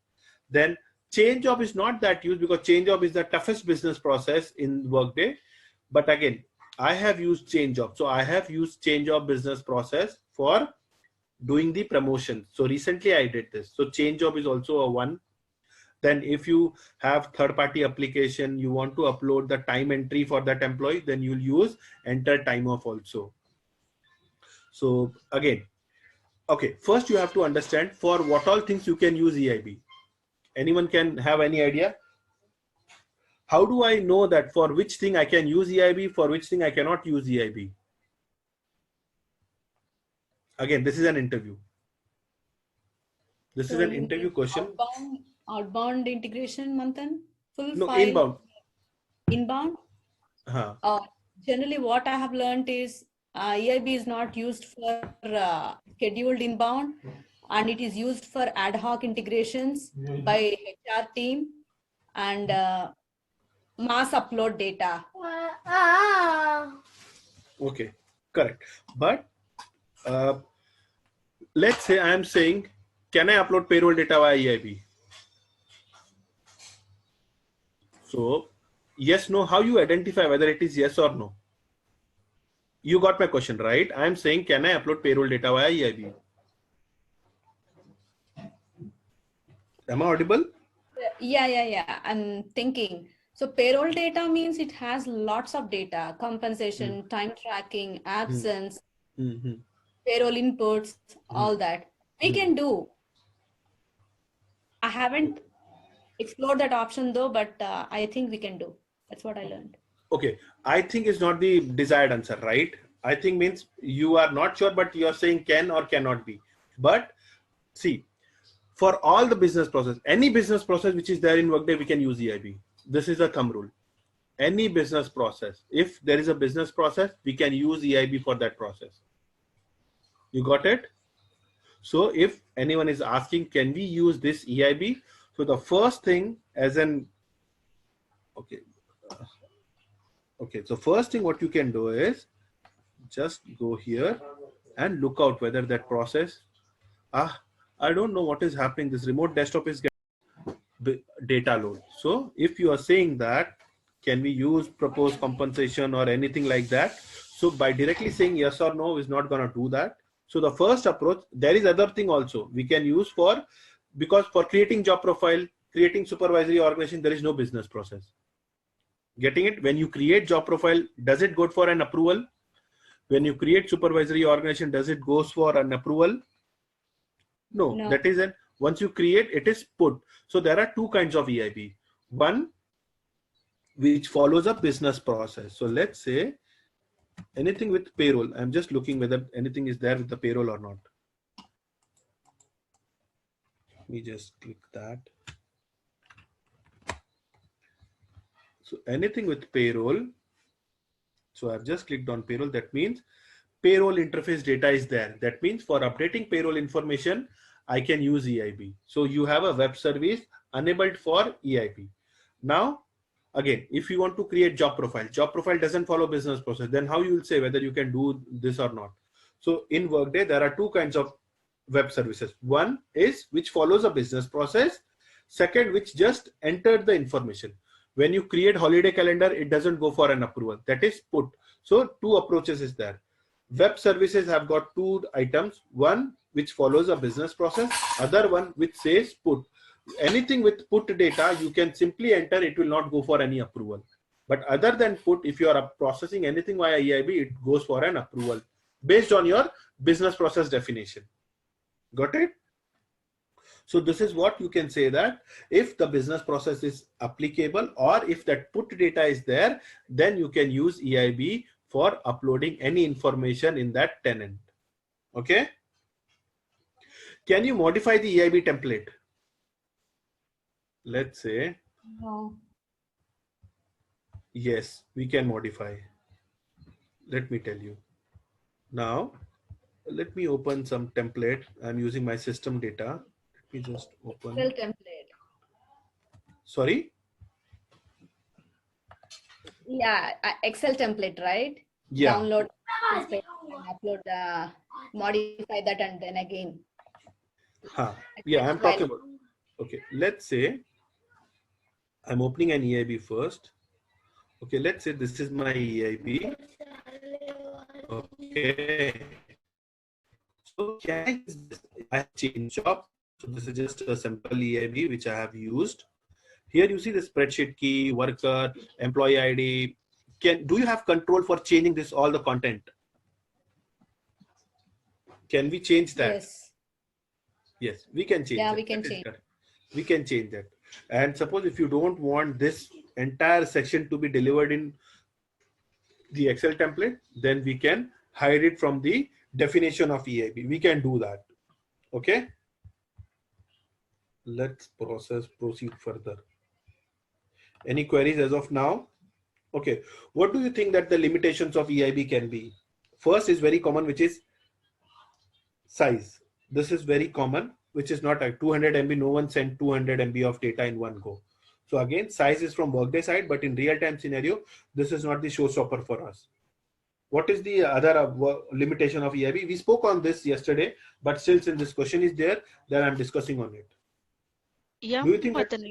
Then change job is not that used, because change job is the toughest business process in Workday. But again, I have used change job. So I have used change job business process for doing the promotion. So recently I did this. So change job is also a one. Then if you have third-party application, you want to upload the time entry for that employee, then you'll use enter time off also. So again, okay, first you have to understand for what all things you can use EIB. Anyone can have any idea? How do I know that for which thing I can use EIB, for which thing I cannot use EIB? Again, this is an interview. This is an interview question. Outbound integration, Manthan? No, file. Inbound? Generally, what I have learned is EIB is not used for scheduled inbound, and it is used for ad hoc integrations by HR team and mass upload data. Okay, correct. But let's say I am saying, can I upload payroll data via EIB? So yes, no, how you identify whether it is yes or no? You got my question, right? I am saying, can I upload payroll data via EIB? Am I audible? Yeah. I'm thinking. So payroll data means it has lots of data: compensation, time tracking, absence, payroll inputs, all that. We can do. I haven't explored that option though, but I think we can do. That's what I learned. Okay, I think it's not the desired answer, right? I think means you are not sure, but you are saying can or cannot be. But see, for all the business process, any business process which is there in Workday, we can use EIB. This is a thumb rule. Any business process, if there is a business process, we can use EIB for that process. You got it? So if anyone is asking, can we use this EIB? So the first thing so first thing what you can do is just go here and look out whether that process, I don't know what is happening. This remote desktop is getting data load. So if you are saying that, can we use proposed compensation or anything like that? So by directly saying yes or no is not going to do that. So the first approach, there is other thing also we can use because for creating job profile, creating supervisory organization, there is no business process. Getting it? When you create job profile, does it go for an approval? When you create supervisory organization, does it goes for an approval? No. That is once you create, it is put. So there are two kinds of EIB. One which follows a business process. So let's say anything with payroll. I'm just looking whether anything is there with the payroll or not. Let me just click that. So anything with payroll. So I've just clicked on payroll. That means payroll interface data is there. That means for updating payroll information, I can use EIB. So you have a web service enabled for EIB. Now, again, if you want to create job profile doesn't follow business process, then how you will say whether you can do this or not? So in Workday, there are two kinds of web services. One is which follows a business process. Second, which just entered the information. When you create holiday calendar, it doesn't go for an approval. That is put. So two approaches is there. Web services have got two items. One which follows a business process. Other one which says put. Anything with put data, you can simply enter. It will not go for any approval. But other than put, if you are processing anything via EIB, it goes for an approval based on your business process definition. Got it? So this is what you can say, that if the business process is applicable or if that put data is there, then you can use EIB for uploading any information in that tenant. Okay. Can you modify the EIB template? Let's say. No. Yes, we can modify. Let me tell you. Now, let me open some template. I'm using my system data. Let me just open. Excel template. Sorry? Yeah, Excel template, right? Yeah. Download, upload, modify that, and then again. Yeah, I'm talking about. Okay, let's say I'm opening an EIB first. Okay, let's say this is my EIB. Okay. So I have changed job. So this is just a simple EIB which I have used. Here you see the spreadsheet key, worker, employee ID. Do you have control for changing this all the content? Can we change that? Yes. Yes, we can change. Yeah, that. we can change. We can change that. And suppose if you don't want this entire section to be delivered in the Excel template, then we can hide it from the definition of EIB. We can do that. Okay. Let's proceed further. Any queries as of now? Okay. What do you think that the limitations of EIB can be? First is very common, which is size. This is very common, which is not like 200 MB. No one sent 200 MB of data in one go. So again, size is from Workday side, but in real-time scenario, this is not the showstopper for us. What is the other limitation of EIB? We spoke on this yesterday, but still, since this question is there, then I'm discussing on it. Yeah, do you think but then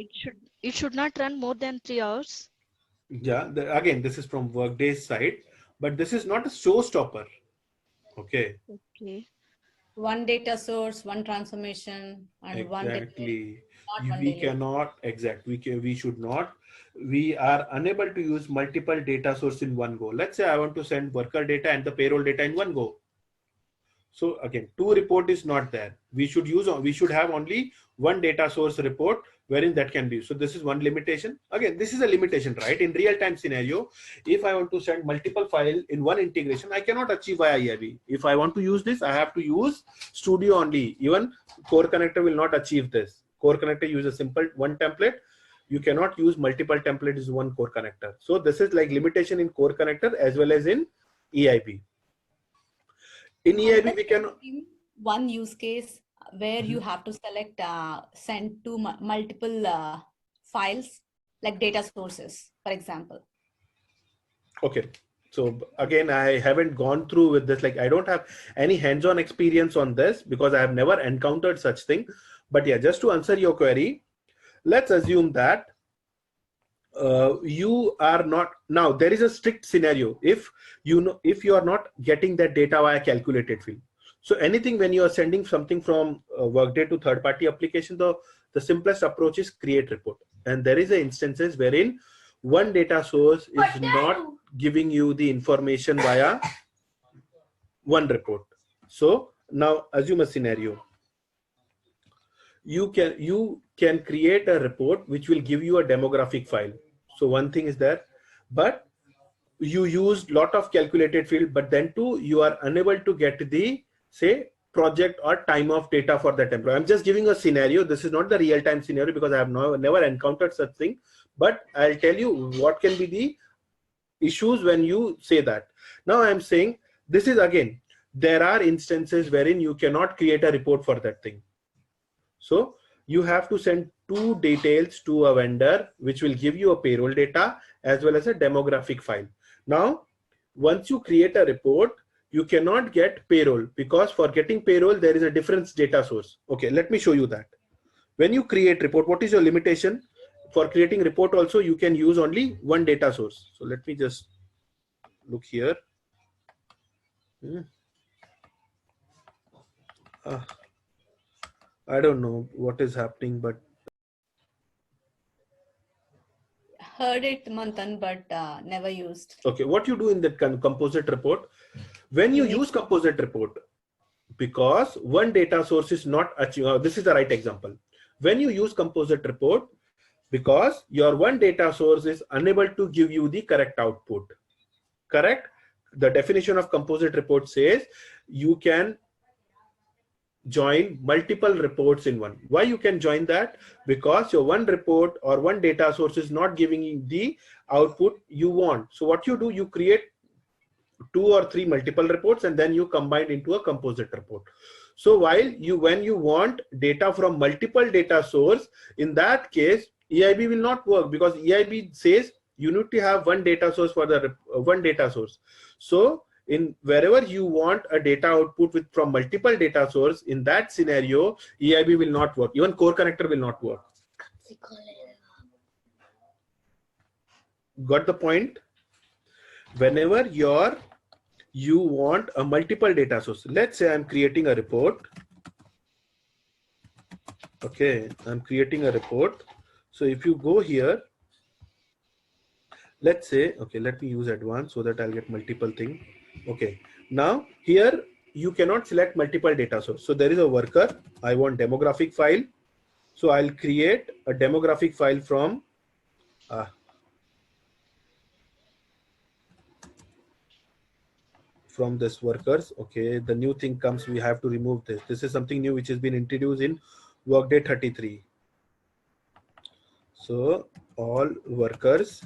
it should not run more than 3 hours. Yeah, again, this is from Workday's side, but this is not a showstopper. Okay. Okay. One data source, one transformation, and exactly. one We cannot we should not. We are unable to use multiple data sources in one go. Let's say I want to send worker data and the payroll data in one go. So again, two report is not there. We should have only one data source report wherein that can be. So this is one limitation. Again, this is a limitation, right? In real-time scenario, if I want to send multiple files in one integration, I cannot achieve via EIB. If I want to use this, I have to use Studio only. Even Core Connector will not achieve this. Core Connector uses a simple one template. You cannot use multiple templates in one Core Connector. So this is like limitation in Core Connector as well as in EIB. In EIB, we can one use case where you have to select send to multiple files, like data sources, for example. Okay. So again, I haven't gone through with this. Like I don't have any hands-on experience on this because I have never encountered such thing. But yeah, just to answer your query, let's assume that you are not, now there is a strict scenario. If you are not getting that data via calculated field. So anything when you are sending something from Workday to third-party application, the simplest approach is create report. And there is instances wherein one data source is not giving you the information via one report. So now assume a scenario. You can create a report which will give you a demographic file. So one thing is there, but you use lot of calculated field, but then too you are unable to get the say project or time of data for that employee. I'm just giving a scenario. This is not the real-time scenario because I have never encountered such thing, but I'll tell you what can be the issues when you say that. Now I'm saying this is again, there are instances wherein you cannot create a report for that thing. So you have to send two details to a vendor, which will give you a payroll data as well as a demographic file. Now, once you create a report, you cannot get payroll because for getting payroll, there is a different data source. Okay, let me show you that. When you create report, what is your limitation? for creating report also, you can use only one data source. So let me just look here. I don't know what is happening, but heard it, Manthan, but never used. okay, what you do in that composite report, when you use composite report, because one data source is not achieved, this is the right example. When you use composite report, because your one data source is unable to give you the correct output, correct? The definition of composite report says you can join multiple reports in one. Why you can join that? Because your one report or one data source is not giving you the output you want. So what you do, you create 2 or 3 multiple reports and then you combine into a composite report. So when you want data from multiple data source, in that case EIB will not work, because EIB says you need to have one data source for the one data source. So in wherever you want a data output from multiple data source, in that scenario EIB will not work, even core connector will not work. Got the point? Whenever you want a multiple data source, let's say I'm creating a report. Okay, I'm creating a report. So if you go here, let's say, okay, let me use advanced so that I'll get multiple thing. Okay, now here you cannot select multiple data source. So there is a worker, I want demographic file. So I'll create a demographic file from this workers. Okay, the new thing comes, we have to remove this. This is something new which has been introduced in Workday 33. So all workers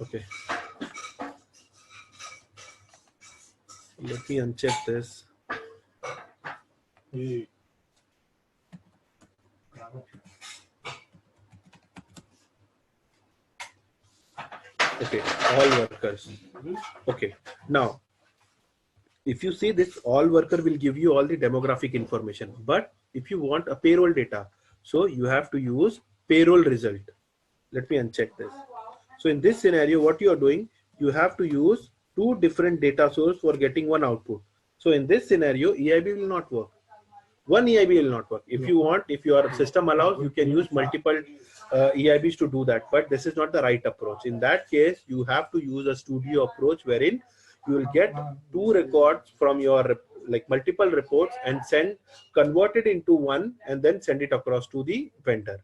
okay, let me uncheck this. Okay, all workers. Okay, now if you see this, all worker will give you all the demographic information, but if you want a payroll data, so you have to use payroll result. Let me uncheck this. So in this scenario, what you are doing, you have to use 2 different data sources for getting one output. So in this scenario, EIB will not work. One EIB will not work. If you want, if your system allows, you can use multiple EIBs to do that, but this is not the right approach. In that case, you have to use a studio approach wherein you will get 2 records from your multiple reports and convert it into one and then send it across to the vendor.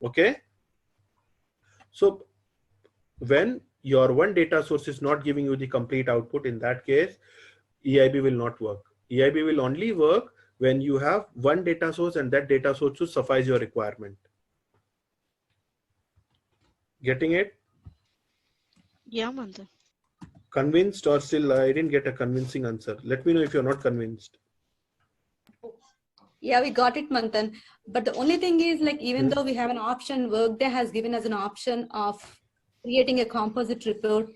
Okay. So when your one data source is not giving you the complete output, in that case, EIB will not work. EIB will only work when you have one data source and that data source should suffice your requirement. Getting it? Yeah, Manthan. Convinced or still I didn't get a convincing answer? Let me know if you're not convinced. Yeah, we got it, Manthan. But the only thing is, even though we have an option, Workday has given us an option of creating a composite report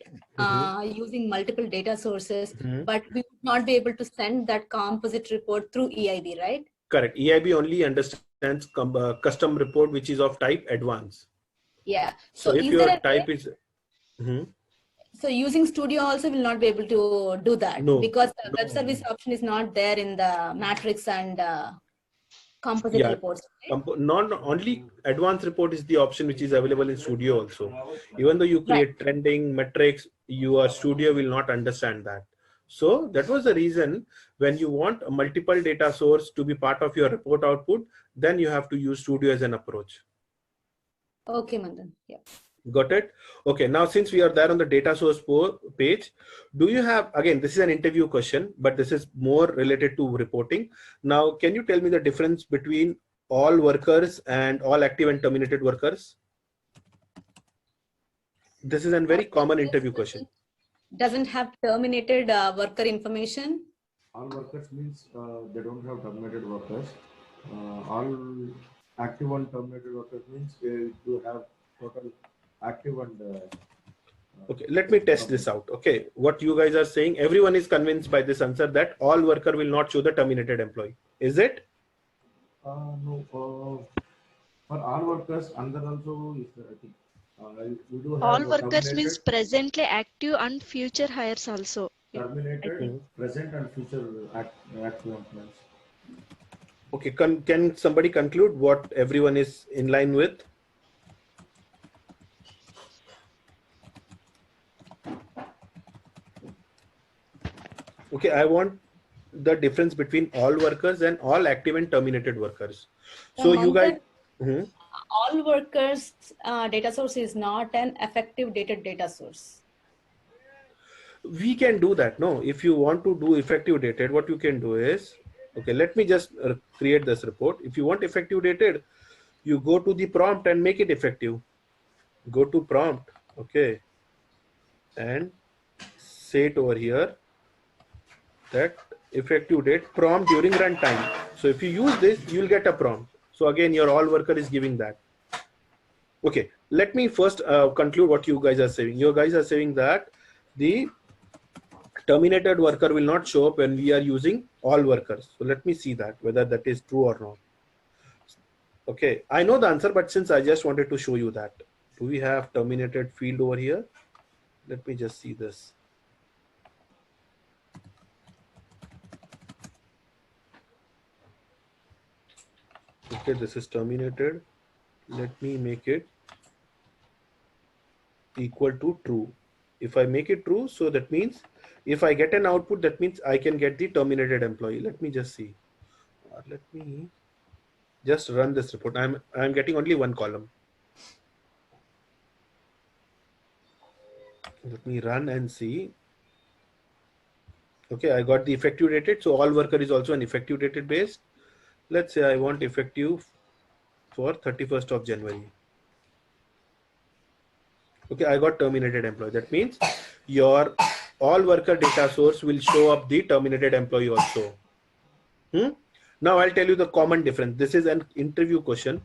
using multiple data sources, but we would not be able to send that composite report through EIB, right? Correct. EIB only understands custom report, which is of type advanced. Yeah. So if your type is... So using Studio also will not be able to do that, because the web service option is not there in the matrix and composite reports. Right? Not only advanced report is the option which is available in Studio also. Even though you create trending metrics, your Studio will not understand that. So that was the reason when you want a multiple data source to be part of your report output, then you have to use Studio as an approach. Okay, Manthan. Yeah. Got it? Okay, now since we are there on the data source page, do you have, again, this is an interview question, but this is more related to reporting. Now, can you tell me the difference between all workers and all active and terminated workers? This is a very common interview question. Doesn't have terminated worker information. All workers means they don't have terminated workers. All active and terminated workers means where you have total active and Okay, let me test this out. Okay, what you guys are saying, everyone is convinced by this answer that all worker will not show the terminated employee. Is it? No, for all workers, under also is I think we do All have workers means terminated, presently active and future hires also. terminated, present and future active employees. Okay, can somebody conclude what everyone is in line with? Okay, I want the difference between all workers and all active and terminated workers. So you guys, all workers data source is not an effective data source. we can do that. No, if you want to do effective dated, what you can do is, okay, let me just create this report. If you want effective dated, you go to the prompt and make it effective. Go to prompt, okay, and say it over here that effective date prompt during runtime. So if you use this, you will get a prompt. So again, your all worker is giving that. Okay, let me first conclude what you guys are saying. You guys are saying that the terminated worker will not show up when we are using all workers. So let me see that whether that is true or not. Okay, I know the answer, but since I just wanted to show you that, do we have terminated field over here? Let me just see this. Okay, this is terminated. Let me make it equal to true. If I make it true, so that means if I get an output, that means I can get the terminated employee. Let me just see. Let me just run this report. I'm getting only one column. Let me run and see. Okay, I got the effective dated. So all worker is also an effective dated based. Let's say I want effective for 31st of January. Okay, I got terminated employee. That means your all worker data source will show up the terminated employee also. Now I'll tell you the common difference. This is an interview question.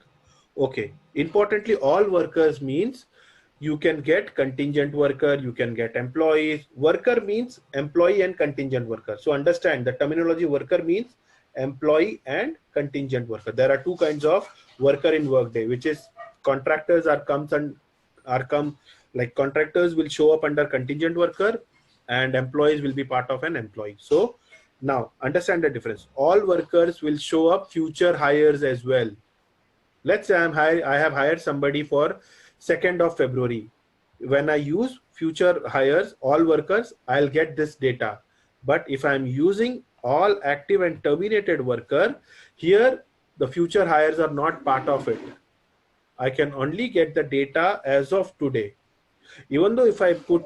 Okay, importantly, all workers means you can get contingent worker, you can get employees. Worker means employee and contingent worker. So understand the terminology. Worker means employee and contingent worker. There are two kinds of worker in Workday, which is contractors like contractors will show up under contingent worker and employees will be part of an employee. So now understand the difference. All workers will show up future hires as well. Let's say I have hired somebody for 2nd of February. When I use future hires, all workers, I'll get this data. But if I'm using all active and terminated worker, here the future hires are not part of it. I can only get the data as of today. Even though if I put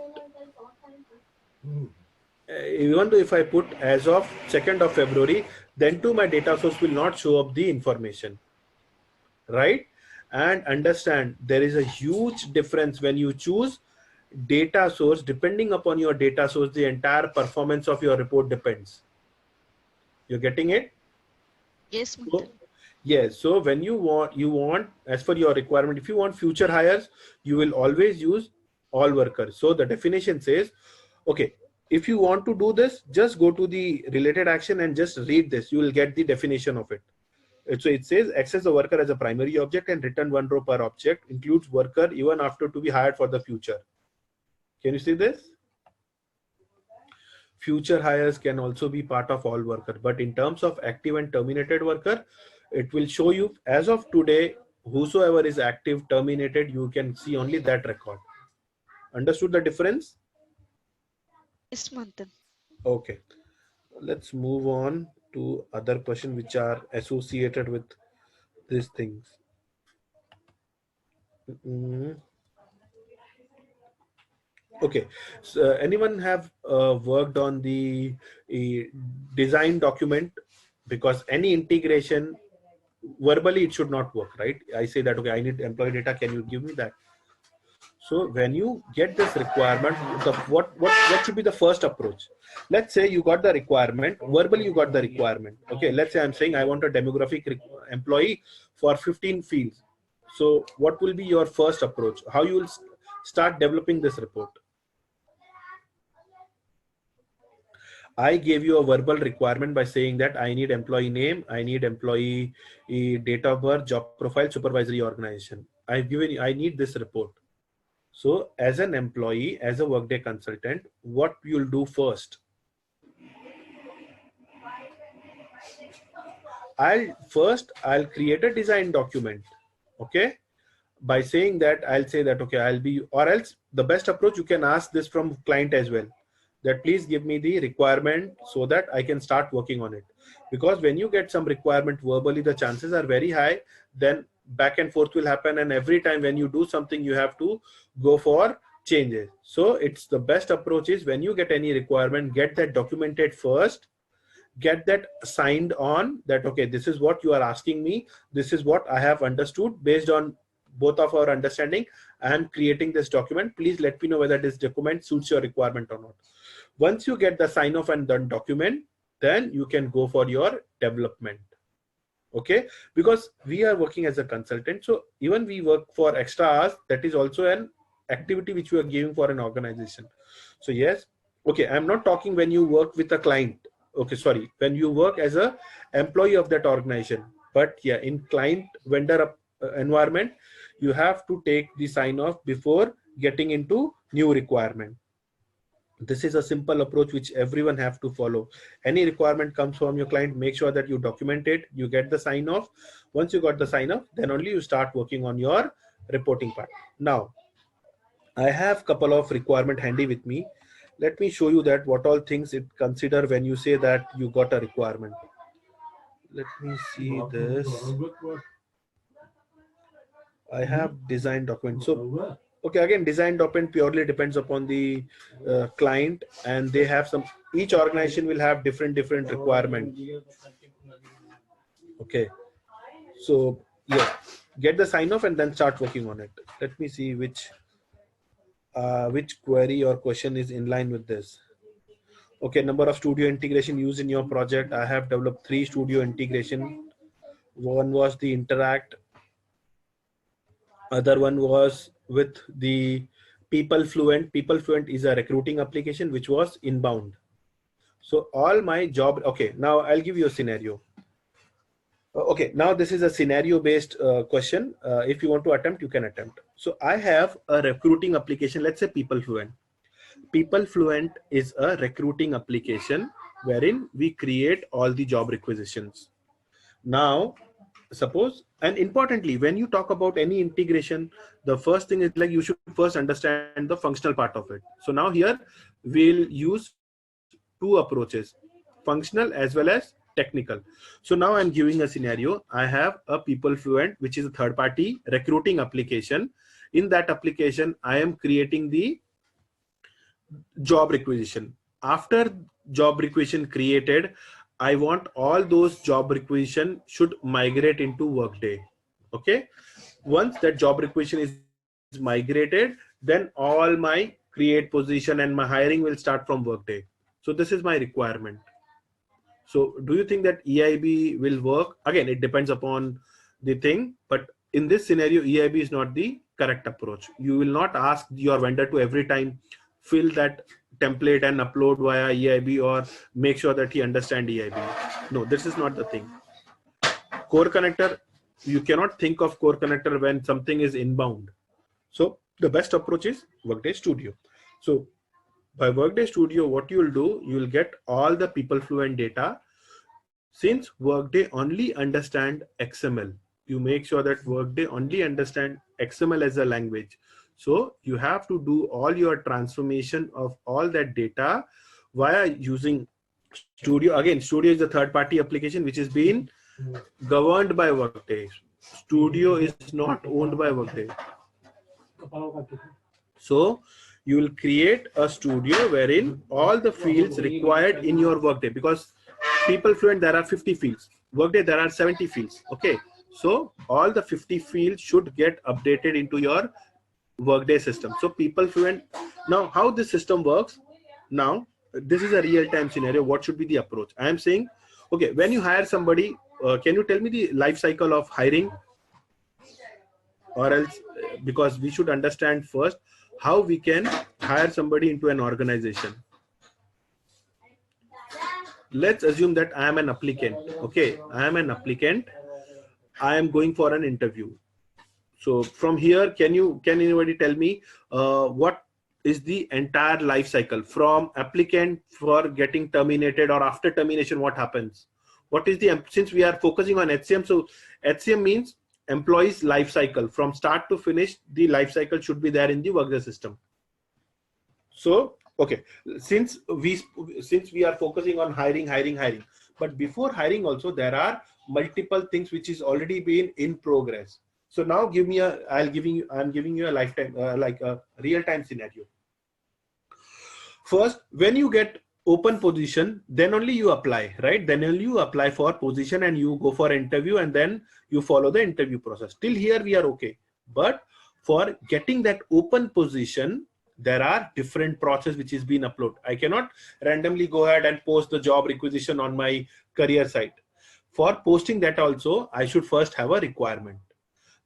as of 2nd of February, then too my data source will not show up the information, right? And understand there is a huge difference when you choose data source. Depending upon your data source, the entire performance of your report depends. You're getting it? Yes, so, yes. So when you want as per your requirement, if you want future hires, you will always use all workers. So the definition says, okay, if you want to do this, just go to the related action and just read this. You will get the definition of it. So it says access the worker as a primary object and return one row per object, includes worker even after to be hired for the future. Can you see this? Future hires can also be part of all worker, but in terms of active and terminated worker, it will show you as of today, whosoever is active, terminated, you can see only that record. Understood the difference? Yes, Manthan. Okay, let's move on to other questions which are associated with these things. Okay, so anyone have worked on the design document? Because any integration verbally it should not work, right? I say that, okay, I need employee data, can you give me that? So when you get this requirement, what should be the first approach? Let's say you got the requirement, verbally you got the requirement. Okay, let's say I'm saying I want a demographic employee for 15 fields. So what will be your first approach? How you will start developing this report? I gave you a verbal requirement by saying that I need employee name, I need employee date of birth, job profile, supervisory organization. I've given you, I need this report. So as an employee, as a Workday consultant, what you'll do first? I'll create a design document. Okay. By saying that, I'll say that, okay, I'll be, or else the best approach, you can ask this from client as well, that please give me the requirement so that I can start working on it. Because when you get some requirement verbally, the chances are very high, then back and forth will happen. And every time when you do something, you have to go for changes. So it's the best approach is when you get any requirement, get that documented first, get that signed on that, okay, this is what you are asking me. This is what I have understood based on both of our understanding. I am creating this document. Please let me know whether this document suits your requirement or not. Once you get the sign off and the document, then you can go for your development. Okay, because we are working as a consultant, so even we work for extra hours, that is also an activity which we are giving for an organization. So yes, okay, I'm not talking when you work with a client. Okay, sorry, when you work as a employee of that organization. But yeah, in client vendor environment, you have to take the sign off before getting into new requirement. This is a simple approach which everyone have to follow. Any requirement comes from your client, make sure that you document it, you get the sign off. Once you got the sign off, then only you start working on your reporting part. Now, I have couple of requirement handy with me. Let me show you that what all things it consider when you say that you got a requirement. Let me see this. I have design document. So, okay, again, design document purely depends upon the client, and they have some, each organization will have different requirements. Okay. So yeah, get the sign off and then start working on it. Let me see which query or question is in line with this. Okay, number of studio integration used in your project. I have developed 3 studio integration. One was the Interact. Other one was with the People Fluent. People Fluent is a recruiting application which was inbound. So all my job, okay, now I'll give you a scenario. Okay, now this is a scenario based question. If you want to attempt, you can attempt. So I have a recruiting application, let's say People Fluent. People Fluent is a recruiting application wherein we create all the job requisitions. Now, suppose, and importantly, when you talk about any integration, the first thing is like you should first understand the functional part of it. So now here we'll use 2 approaches, functional as well as technical. So now I'm giving a scenario. I have a People Fluent, which is a third party recruiting application. In that application, I am creating the job requisition. After job requisition created, I want all those job requisition should migrate into Workday. Okay. Once that job requisition is migrated, then all my create position and my hiring will start from Workday. So this is my requirement. So do you think that EIB will work? Again, it depends upon the thing, but in this scenario, EIB is not the correct approach. You will not ask your vendor to every time fill that template and upload via EIB or make sure that he understands EIB. No, this is not the thing. Core connector, you cannot think of core connector when something is inbound. So the best approach is Workday Studio. So by Workday Studio, what you will do, you will get all the People Fluent data. Since Workday only understand XML, you make sure that Workday only understand XML as a language. So you have to do all your transformation of all that data via using Studio. Again, Studio is the third party application which is being governed by Workday. Studio is not owned by Workday. So you will create a studio wherein all the fields required in your Workday, because People Fluent, there are 50 fields. Workday, there are 70 fields. Okay. So all the 50 fields should get updated into your Workday system. So People Fluent, now how this system works, now this is a real-time scenario. What should be the approach? I am saying, okay, when you hire somebody, can you tell me the life cycle of hiring? Or else, because we should understand first how we can hire somebody into an organization. let's assume that I am an applicant. Okay, I am an applicant. I am going for an interview. So from here, can anybody tell me what is the entire life cycle from applicant for getting terminated, or after termination, what happens? What is the, since we are focusing on HCM, so HCM means employees life cycle from start to finish. The life cycle should be there in the Workday system. So okay, since we are focusing on hiring, but before hiring also there are multiple things which is already been in progress. So now I'm giving you a lifetime, like a real-time scenario. First, when you get open position, then only you apply, right? Then only you apply for position and you go for interview, and then you follow the interview process. Till here we are okay. But for getting that open position, there are different process which is being uploaded. I cannot randomly go ahead and post the job requisition on my career site. For posting that also, I should first have a requirement.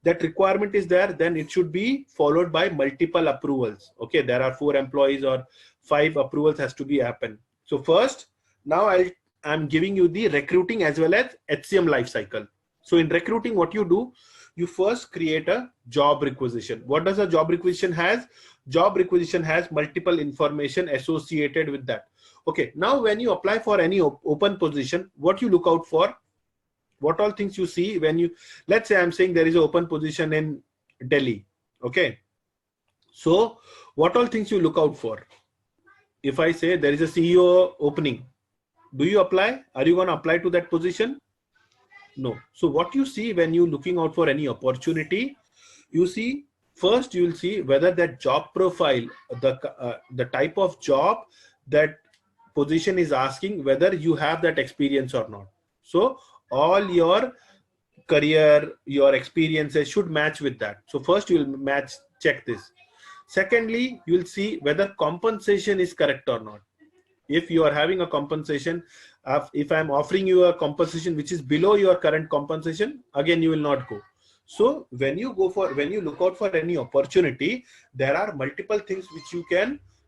That requirement is there, then it should be followed by multiple approvals. Okay, there are 4 employees or 5 approvals has to be happen. So first, now I'm giving you the recruiting as well as HCM life cycle. So in recruiting, what you do, you first create a job requisition. What does a job requisition has? Job requisition has multiple information associated with that. Okay, now when you apply for any open position, what you look out for, what all things you see when you, let's say I'm saying there is an open position in Delhi. Okay, so what all things you look out for? If I say there is a CEO opening, do you apply? Are you going to apply to that position? No. So what you see when you looking out for any opportunity, you see, first you will see whether that job profile, the type of job that position is asking, whether you have that experience or not. So all your career, your experiences should match with that. So first you will check this. Secondly, you will see whether compensation is correct or not. If you are having a compensation, if I'm offering you a compensation which is below your current compensation, again you will not go. So when you look out for any opportunity, there are multiple things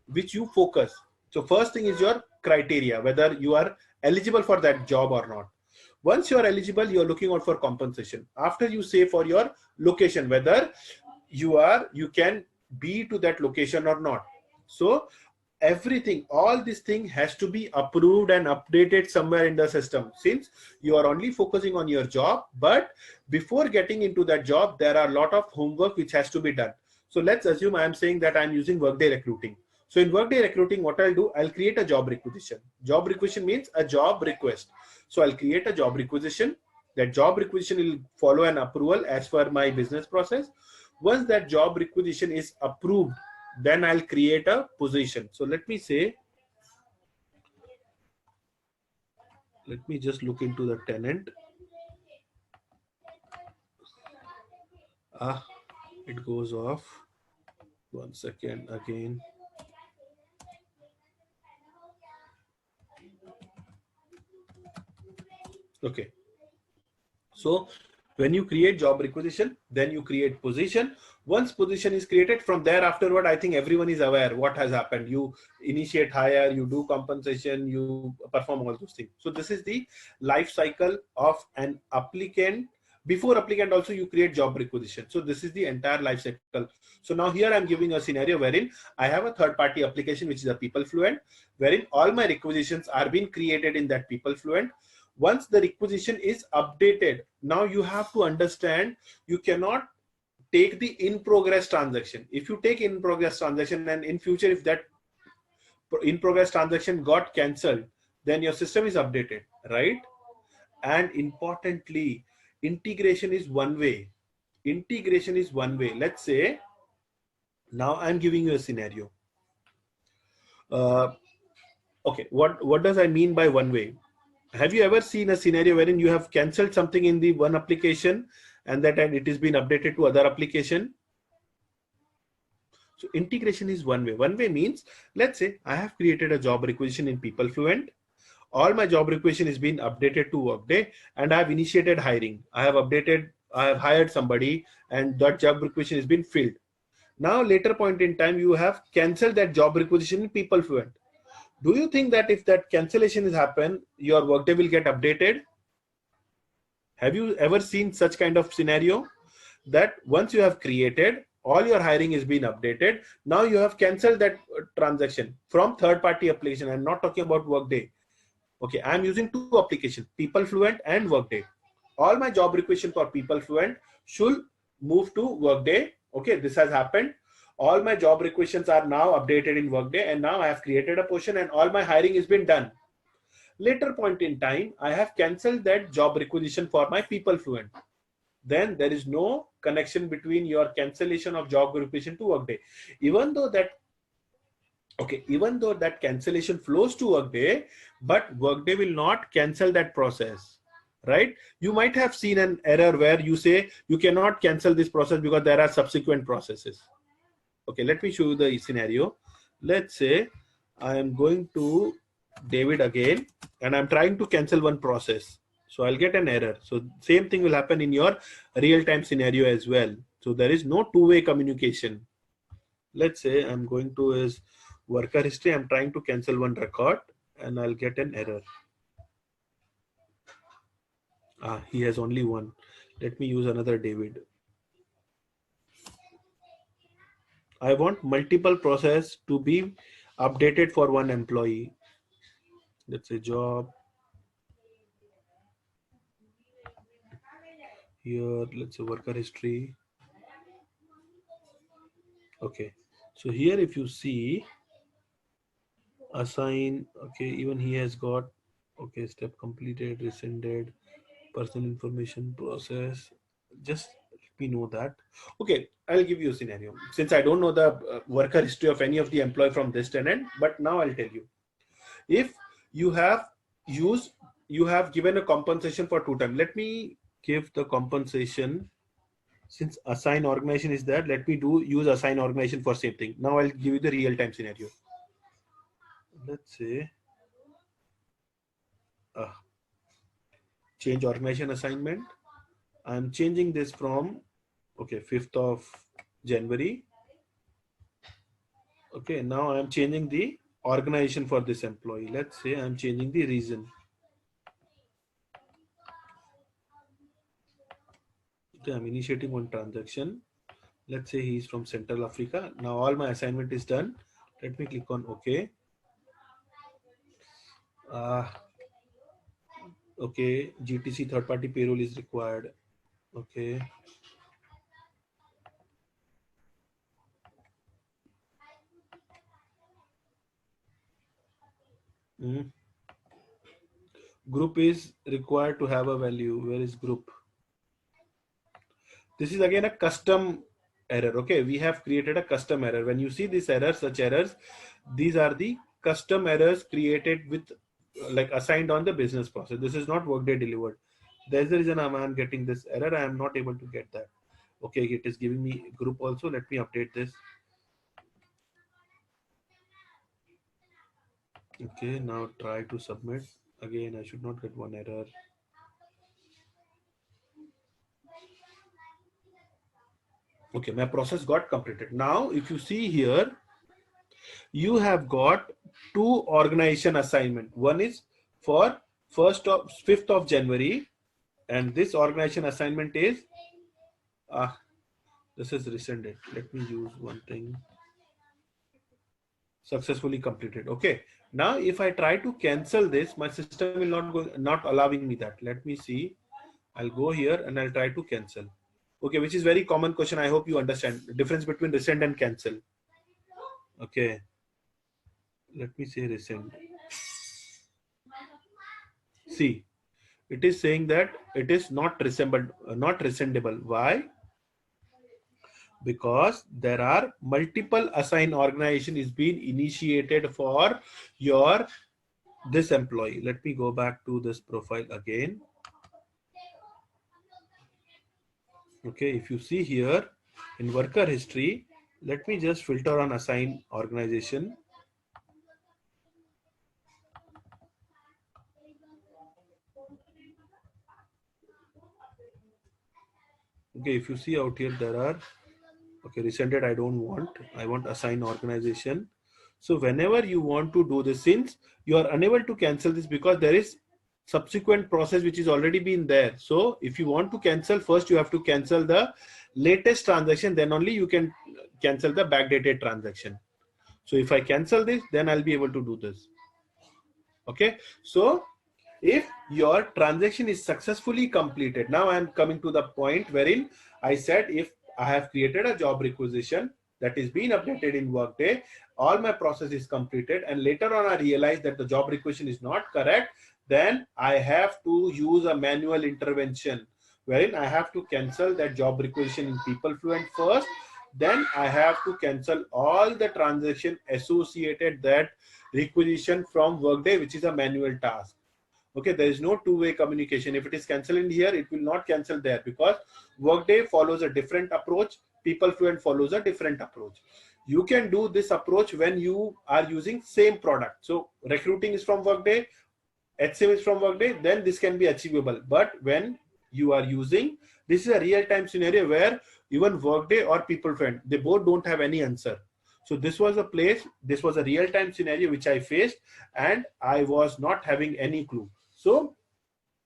which you focus. So first thing is your criteria, whether you are eligible for that job or not. Once you are eligible, you are looking out for compensation. After you say for your location, whether you can be to that location or not. So everything, all this thing has to be approved and updated somewhere in the system, since you are only focusing on your job. But before getting into that job, there are a lot of homework which has to be done. So let's assume I am saying that I'm using Workday recruiting. So in Workday recruiting, what I'll do, I'll create a job requisition. Job requisition means a job request. So I'll create a job requisition. That job requisition will follow an approval as per my business process. Once that job requisition is approved, then I'll create a position. So let me just look into the tenant. It goes off. 1 second again. Okay. So when you create job requisition, then you create position. Once position is created, from there afterward, I think everyone is aware what has happened. You initiate hire, you do compensation, you perform all those things. So this is the life cycle of an applicant. Before applicant also you create job requisition. So this is the entire life cycle. So now here I'm giving a scenario wherein I have a third party application, which is a PeopleFluent, wherein all my requisitions are being created in that PeopleFluent. Once the requisition is updated, now you have to understand, you cannot take the in progress transaction. If you take in progress transaction, and in future if that in progress transaction got cancelled, then your system is updated, right? And importantly, integration is one way. Integration is one way. Let's say now I'm giving you a scenario. Okay, what does I mean by one way? Have you ever seen a scenario wherein you have cancelled something in the one application and that it is been updated to other application? So integration is one way. One way means, let's say I have created a job requisition in PeopleFluent. All my job requisition is being updated to Workday, and I have initiated hiring. I have hired somebody, and that job requisition has been filled. Now later point in time, you have cancelled that job requisition in PeopleFluent. Do you think that if that cancellation has happened, your Workday will get updated? Have you ever seen such kind of scenario that once you have created, all your hiring is being updated, now you have cancelled that transaction from third party application? I'm not talking about Workday. Okay, I'm using two applications, People Fluent and Workday. All my job requisition for People Fluent should move to Workday. Okay, this has happened. All my job requisitions are now updated in Workday, and now I have created a portion and all my hiring has been done. Later point in time, I have cancelled that job requisition for my People Fluent. Then there is no connection between your cancellation of job requisition to Workday. Even though that cancellation flows to Workday, but Workday will not cancel that process, right? You might have seen an error where you say you cannot cancel this process because there are subsequent processes. Okay, let me show you the scenario. Let's say I am going to David again and I'm trying to cancel one process. So I'll get an error. So same thing will happen in your real-time scenario as well. So there is no two-way communication. Let's say I'm going to his worker history. I'm trying to cancel one record and I'll get an error. He has only one. Let me use another David. I want multiple process to be updated for one employee. Let's say job. Here, let's say worker history. Okay. So here, if you see, assign, okay, even he has got, okay, step completed, rescinded, personal information process. Just let me know that. Okay, I'll give you a scenario. Since I don't know the worker history of any of the employee from this tenant, but now I'll tell you. If you have given a compensation for 2 times. Let me give the compensation. Since assign organization is there, let me use assign organization for same thing. Now I'll give you the real-time scenario. Let's say change organization assignment. I'm changing this from 5th of January. Okay, now I'm changing the organization for this employee. Let's say I'm changing the reason. Okay, I'm initiating one transaction. Let's say he's from Central Africa. Now all my assignment is done. Let me click on OK. Okay, GTC third party payroll is required. Okay. Group is required to have a value. Where is group? This is again a custom error. Okay, we have created a custom error. When you see this error, such errors, these are the custom errors created with like assigned on the business process. This is not Workday delivered. There's the reason I'm getting this error. I am not able to get that. Okay, it is giving me group also. Let me update this. Okay, now try to submit. Again, I should not get one error. Okay, my process got completed. Now, if you see here, you have got 2 organization assignment. One is for 5th of January, and this organization assignment is this is rescinded. Let me use one thing. Successfully completed. Okay. Now, if I try to cancel this, my system will not allowing me that. Let me see. I'll go here and I'll try to cancel. Okay, which is very common question. I hope you understand the difference between rescind and cancel. Okay. Let me say rescind. See, it is saying that it is not rescindable. Why? Because there are multiple assign organization is being initiated for this employee. Let me go back to this profile again. Okay, if you see here in worker history, let me just filter on assign organization. Okay, if you see out here, there are, okay, rescinded I don't want. I want assign organization. So whenever you want to do this, since you are unable to cancel this because there is subsequent process which is already been there. So if you want to cancel, first you have to cancel the latest transaction, then only you can cancel the backdated transaction. So if I cancel this, then I'll be able to do this. Okay. So if your transaction is successfully completed, now I am coming to the point wherein I said if I have created a job requisition that is being updated in Workday, all my process is completed, and later on I realize that the job requisition is not correct, then I have to use a manual intervention wherein I have to cancel that job requisition in PeopleFluent first. Then I have to cancel all the transaction associated that requisition from Workday, which is a manual task. Okay, there is no two-way communication. If it is canceled here, it will not cancel there because Workday follows a different approach. PeopleFluent follows a different approach. You can do this approach when you are using same product. So recruiting is from Workday, HCM is from Workday, then this can be achievable. But when you are using, this is a real-time scenario where even Workday or PeopleFluent, they both don't have any answer. So this was a place, this was a real-time scenario which I faced, and I was not having any clue. So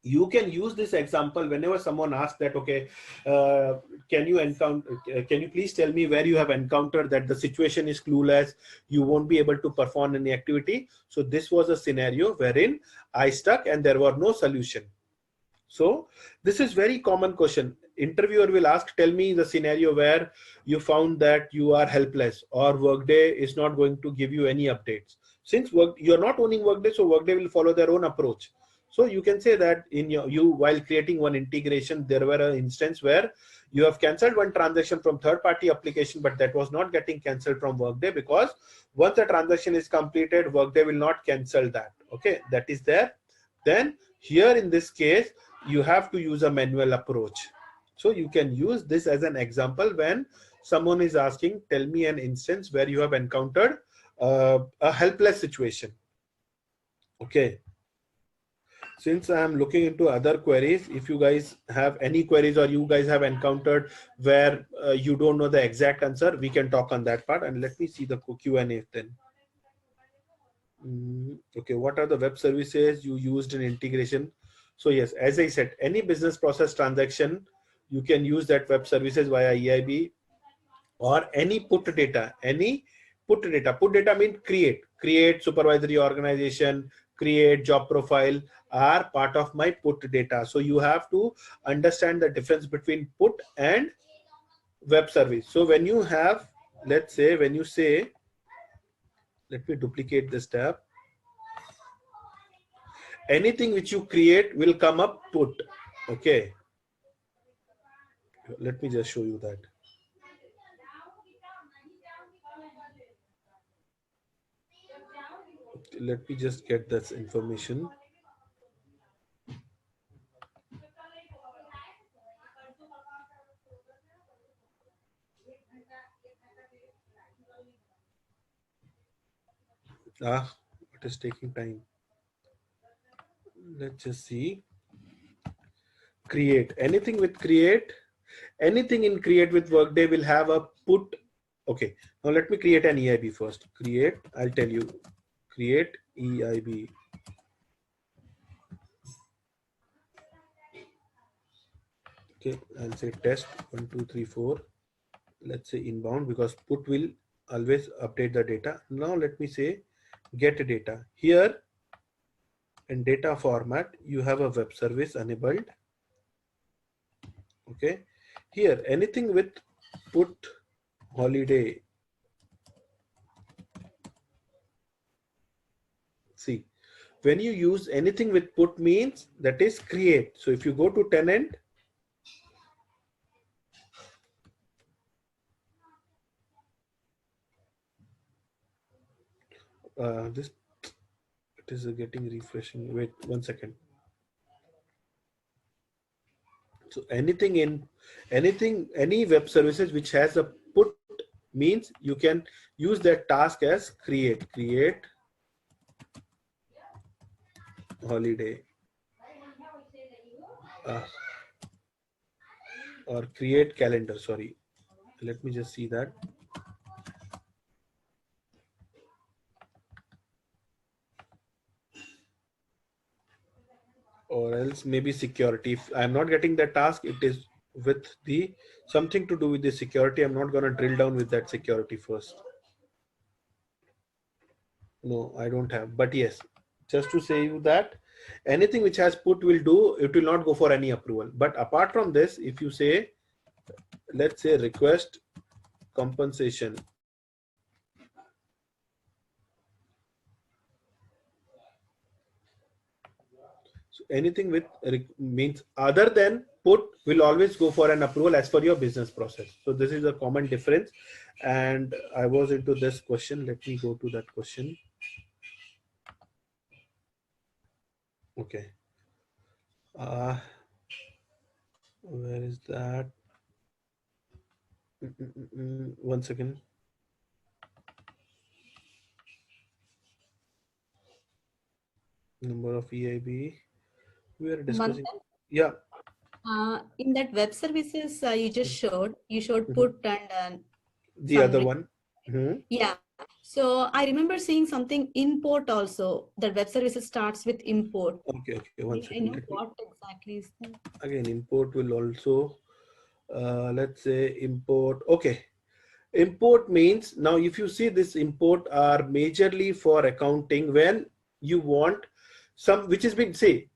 you can use this example whenever someone asks that, okay, can you please tell me where you have encountered that the situation is clueless, you won't be able to perform any activity. So this was a scenario wherein I stuck and there was no solution. So this is very common question. Interviewer will ask, tell me the scenario where you found that you are helpless or Workday is not going to give you any updates. Since you're not owning Workday, so Workday will follow their own approach. So you can say that in you while creating one integration, there were an instance where you have cancelled one transaction from third-party application, but that was not getting cancelled from Workday because once the transaction is completed, Workday will not cancel that. Okay, that is there. Then here in this case, you have to use a manual approach. So you can use this as an example when someone is asking, tell me an instance where you have encountered a helpless situation. Okay. Since I am looking into other queries, if you guys have any queries or you guys have encountered where you don't know the exact answer, we can talk on that part. And let me see the Q&A then. Okay, what are the web services you used in integration? So yes, as I said, any business process transaction, you can use that web services via EIB or any put data, Put data means create supervisory organization, create job profile are part of my put data. So you have to understand the difference between put and web service. So when you have, let's say, when you say, let me duplicate this tab. Anything which you create will come up put. Okay. Let me just show you that. Let me just get this information. It is taking time. Let's just see. Create. Anything with create. Anything in create with Workday will have a put. Okay. Now let me create an EIB first. Create. I'll tell you. Create EIB. Okay. I'll say test 1, 2, 3, 4. Let's say inbound because put will always update the data. Now let me say get data. Here in data format, you have a web service enabled. Okay. Here, anything with put holiday. See, when you use anything with put means that is create. So if you go to tenant, this it is getting refreshing. Wait 1 second. So any web services which has a put means you can use that task as create holiday or create calendar. Sorry, let me just see that. or else maybe security. If I'm not getting that task, it is with the something to do with the security. I'm not going to drill down with that security first. No, I don't have, but yes, just to say you that anything which has put will do, it will not go for any approval. But apart from this, if you say, let's say request compensation, so anything with means other than put will always go for an approval as per your business process. So this is a common difference. And I was into this question. Let me go to that question. Okay. Where is that? One second. Number of EIB. We are discussing. Manthan, Yeah. in that web services you just showed, you showed Mhm. put and The some other one. yeah. So I remember seeing something import also. That web services starts with import. Okay. One I second. know Let me, what exactly is that. again, import will also, let's say import. Okay. Import means, now if you see this import are majorly for accounting when you want some, which has been, say,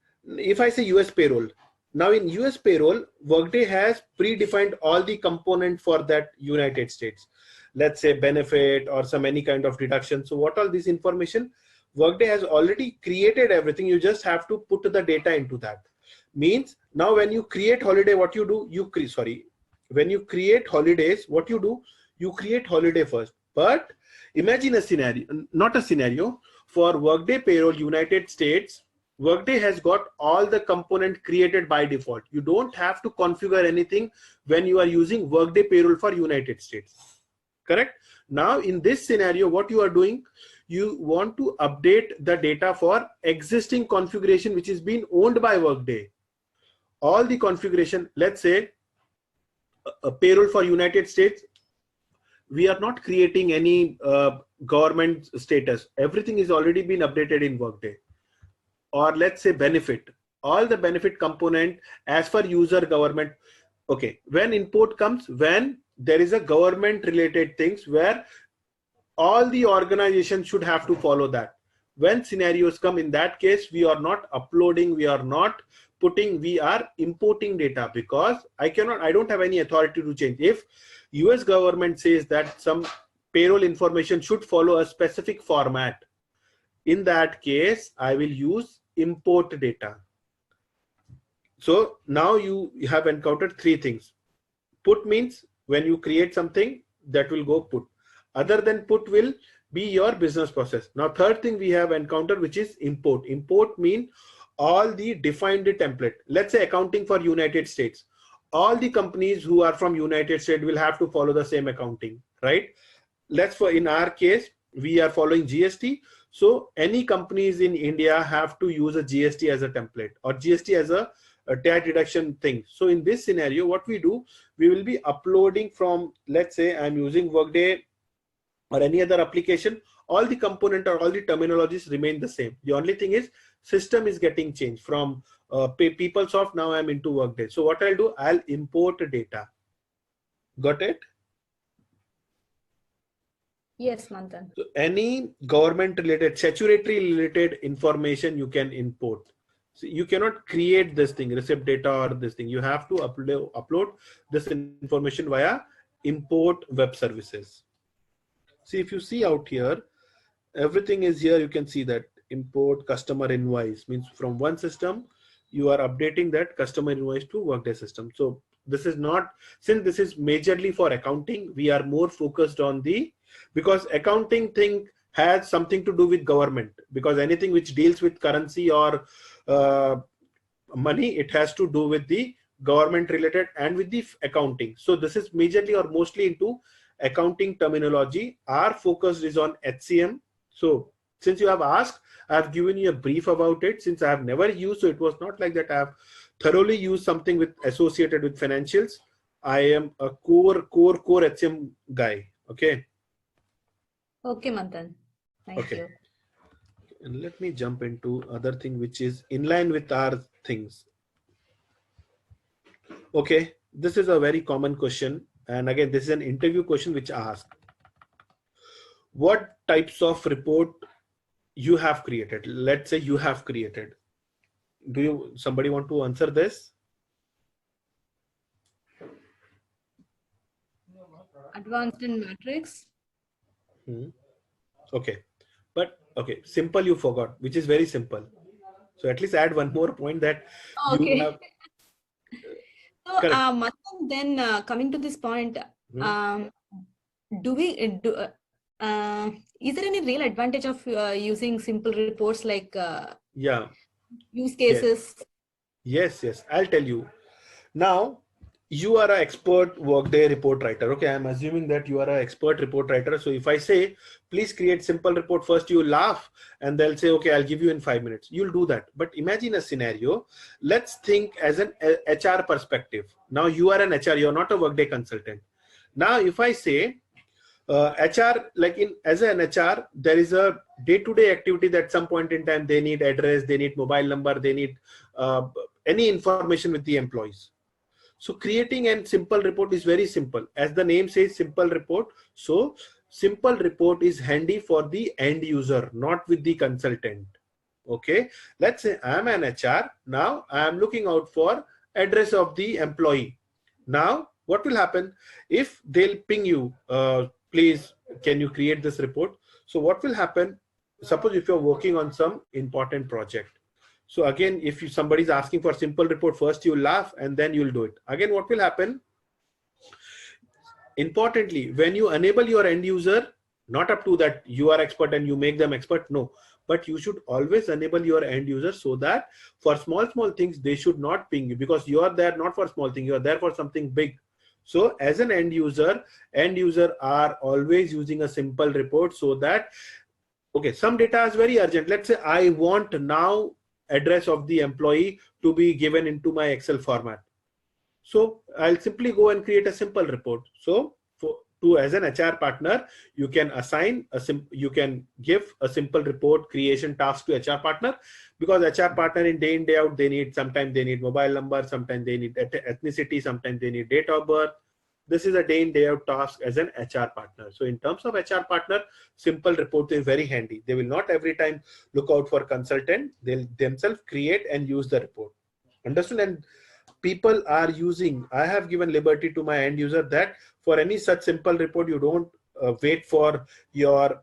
if I say US payroll, now in US payroll, Workday has predefined all the component for that United States, let's say benefit or some any kind of deduction. So what all this information, Workday has already created everything. You just have to put the data into that. Means now when you create holiday, what you do, when you create holidays, what you do, you create holiday first. But imagine a scenario, not a scenario, for Workday payroll United States, Workday has got all the component created by default. You don't have to configure anything when you are using Workday payroll for United States. Correct? Now in this scenario, what you are doing, you want to update the data for existing configuration which is being owned by Workday. All the configuration, let's say a payroll for United States, we are not creating any government status. Everything is already been updated in Workday. Or let's say benefit, all the benefit component as for user government. Okay, when import comes, when there is a government related things where all the organizations should have to follow that. When scenarios come, in that case, we are not uploading, we are not putting, we are importing data, because I don't have any authority to change. If US government says that some payroll information should follow a specific format, in that case, I will use import data. So now you have encountered three things. Put means when you create something, that will go put. Other than put will be your business process. Now third thing we have encountered, which is import. Import mean all the defined template. Let's say accounting for United States. All the companies who are from United States will have to follow the same accounting, right? In our case, we are following GST. So any companies in India have to use a GST as a template, or GST as a tax deduction thing. So in this scenario, what we do, we will be uploading from, let's say I'm using Workday or any other application, all the component or all the terminologies remain the same. The only thing is system is getting changed from PeopleSoft. Now I'm into Workday. So what I'll do, I'll import data. Got it? Yes, Manthan. So any government related, statutory related information you can import. So you cannot create this thing, receipt data or this thing. You have to upload this information via import web services. See, if you see out here, everything is here. You can see that import customer invoice means from one system, you are updating that customer invoice to Workday system. So this is not, since this is majorly for accounting, we are more focused on because accounting thing has something to do with government, because anything which deals with currency or money, it has to do with the government related and with the accounting. So this is majorly or mostly into accounting terminology. Our focus is on HCM. So since you have asked, I have given you a brief about it. Since I have never used, so it was not like that I have thoroughly used something with associated with financials. I am a core HCM guy. Okay. Okay, Manthan. Thank you. And let me jump into other thing which is in line with our things. Okay, this is a very common question. And again, this is an interview question which asks, what types of report you have created? Let's say you have created. Somebody want to answer this? Advanced in matrix. Okay, but okay, simple you forgot, which is very simple. So at least add one more point that Okay. you have. So, Correct. Manthan, then coming to this point, do we do? Is there any real advantage of using simple reports like Yeah. use cases? Yes, I'll tell you. Now, you are an expert Workday report writer. Okay, I'm assuming that you are an expert report writer. So if I say, please create simple report first, you laugh and they'll say, okay, I'll give you in 5 minutes. You'll do that. But imagine a scenario. Let's think as an HR perspective. Now you are an HR, you're not a Workday consultant. Now, if I say, HR, like as an HR, there is a day-to-day activity that some point in time they need address, they need mobile number, they need any information with the employees. So creating a simple report is very simple. As the name says, simple report. So simple report is handy for the end user, not with the consultant. Okay. Let's say I'm an HR. Now I'm looking out for address of the employee. Now what will happen if they'll ping you, please, can you create this report? So what will happen? Suppose if you're working on some important project. So again, if somebody is asking for simple report, first you laugh and then you'll do it. Again, what will happen? Importantly, when you enable your end user, not up to that you are expert and you make them expert, no. But you should always enable your end user so that for small things, they should not ping you, because you are there not for small thing, you are there for something big. So as an end user are always using a simple report so that, okay, some data is very urgent. Let's say I want now address of the employee to be given into my Excel format. So I'll simply go and create a simple report. So as an HR partner, you can assign you can give a simple report creation task to HR partner, because HR partner in day out, sometimes they need mobile number, sometimes they need ethnicity, sometimes they need date of birth. This is a day in day out task as an HR partner. So in terms of HR partner, simple report is very handy. They will not every time look out for consultant. They'll themselves create and use the report. Understood? And people are using, I have given liberty to my end user that for any such simple report, you don't wait for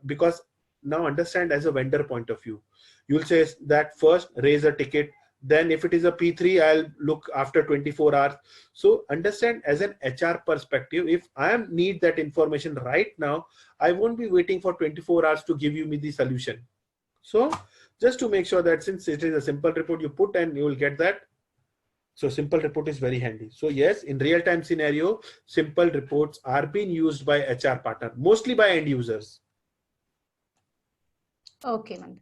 because now understand as a vendor point of view, you'll say that first raise a ticket. Then if it is a P3, I'll look after 24 hours. So understand as an HR perspective, if I need that information right now, I won't be waiting for 24 hours to give me the solution. So just to make sure that since it is a simple report, you put and you will get that. So simple report is very handy. So yes, in real-time scenario, simple reports are being used by HR partner, mostly by end users. Okay, Manthan.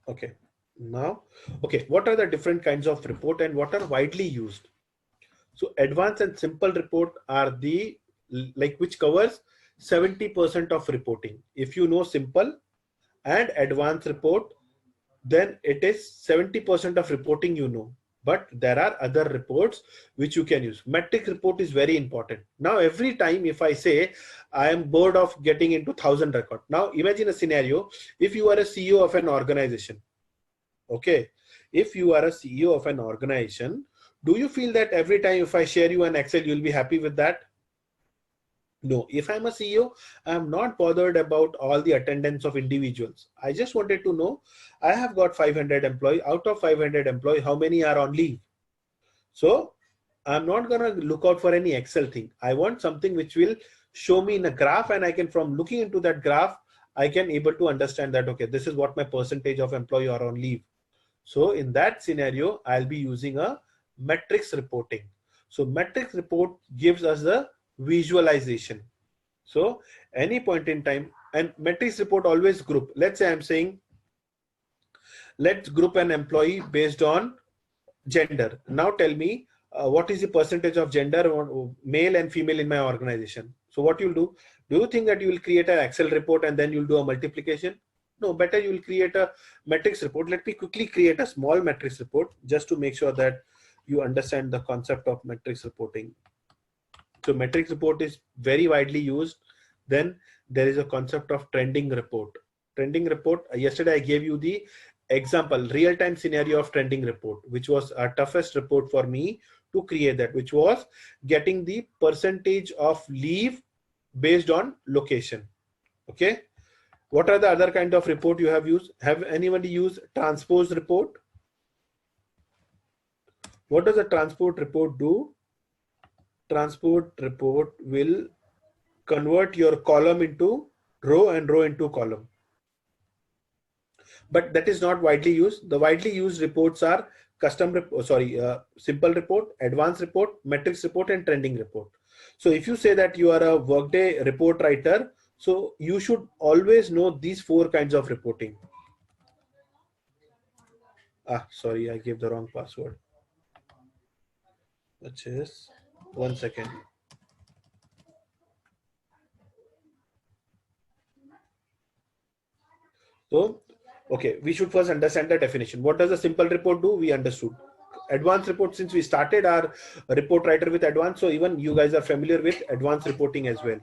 Okay. Now, okay, what are the different kinds of report and what are widely used? So advanced and simple report are the, which covers 70% of reporting. If you know simple and advanced report, then it is 70% of reporting you know. But there are other reports which you can use. Metric report is very important. Now, every time if I say I am bored of getting into 1,000 record. Now, imagine a scenario. If you are a CEO of an organization, okay, if you are a CEO of an organization, do you feel that every time if I share you an Excel, you'll be happy with that? No, if I'm a CEO, I'm not bothered about all the attendance of individuals. I just wanted to know, I have got 500 employees. Out of 500 employees, how many are on leave? So I'm not going to look out for any Excel thing. I want something which will show me in a graph, and I can, from looking into that graph, I can able to understand that, okay, this is what my percentage of employee are on leave. So in that scenario, I'll be using a metrics reporting. So metrics report gives us the visualization. So any point in time, and metrics report always group. Let's say I'm saying, let's group an employee based on gender. Now tell me what is the percentage of gender, male and female in my organization. So what you'll do you think that you will create an Excel report and then you'll do a multiplication? No, better you will create a metrics report. Let me quickly create a small metrics report just to make sure that you understand the concept of metrics reporting. So metrics report is very widely used. Then there is a concept of trending report. Trending report, yesterday I gave you the example, real-time scenario of trending report, which was a toughest report for me to create that, which was getting the percentage of leave based on location. Okay. What are the other kind of report you have used? Have anybody used transpose report? What does a transport report do? Transport report will convert your column into row and row into column. But that is not widely used. The widely used reports are simple report, advanced report, metrics report, and trending report. So if you say that you are a Workday report writer, so you should always know these 4 kinds of reporting. Sorry, I gave the wrong password. Which is 1 second. So, okay, we should first understand the definition. What does a simple report do? We understood. Advanced report, since we started our report writer with advanced, so even you guys are familiar with advanced reporting as well.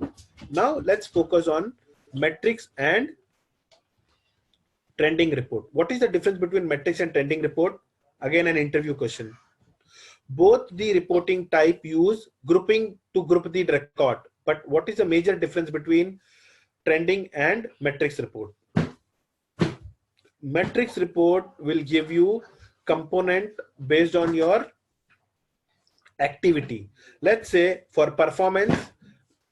Now let's focus on metrics and trending report. What is the difference between metrics and trending report? Again, an interview question. Both the reporting type use grouping to group the record, but what is the major difference between trending and metrics report? Metrics report will give you component based on your activity. Let's say for performance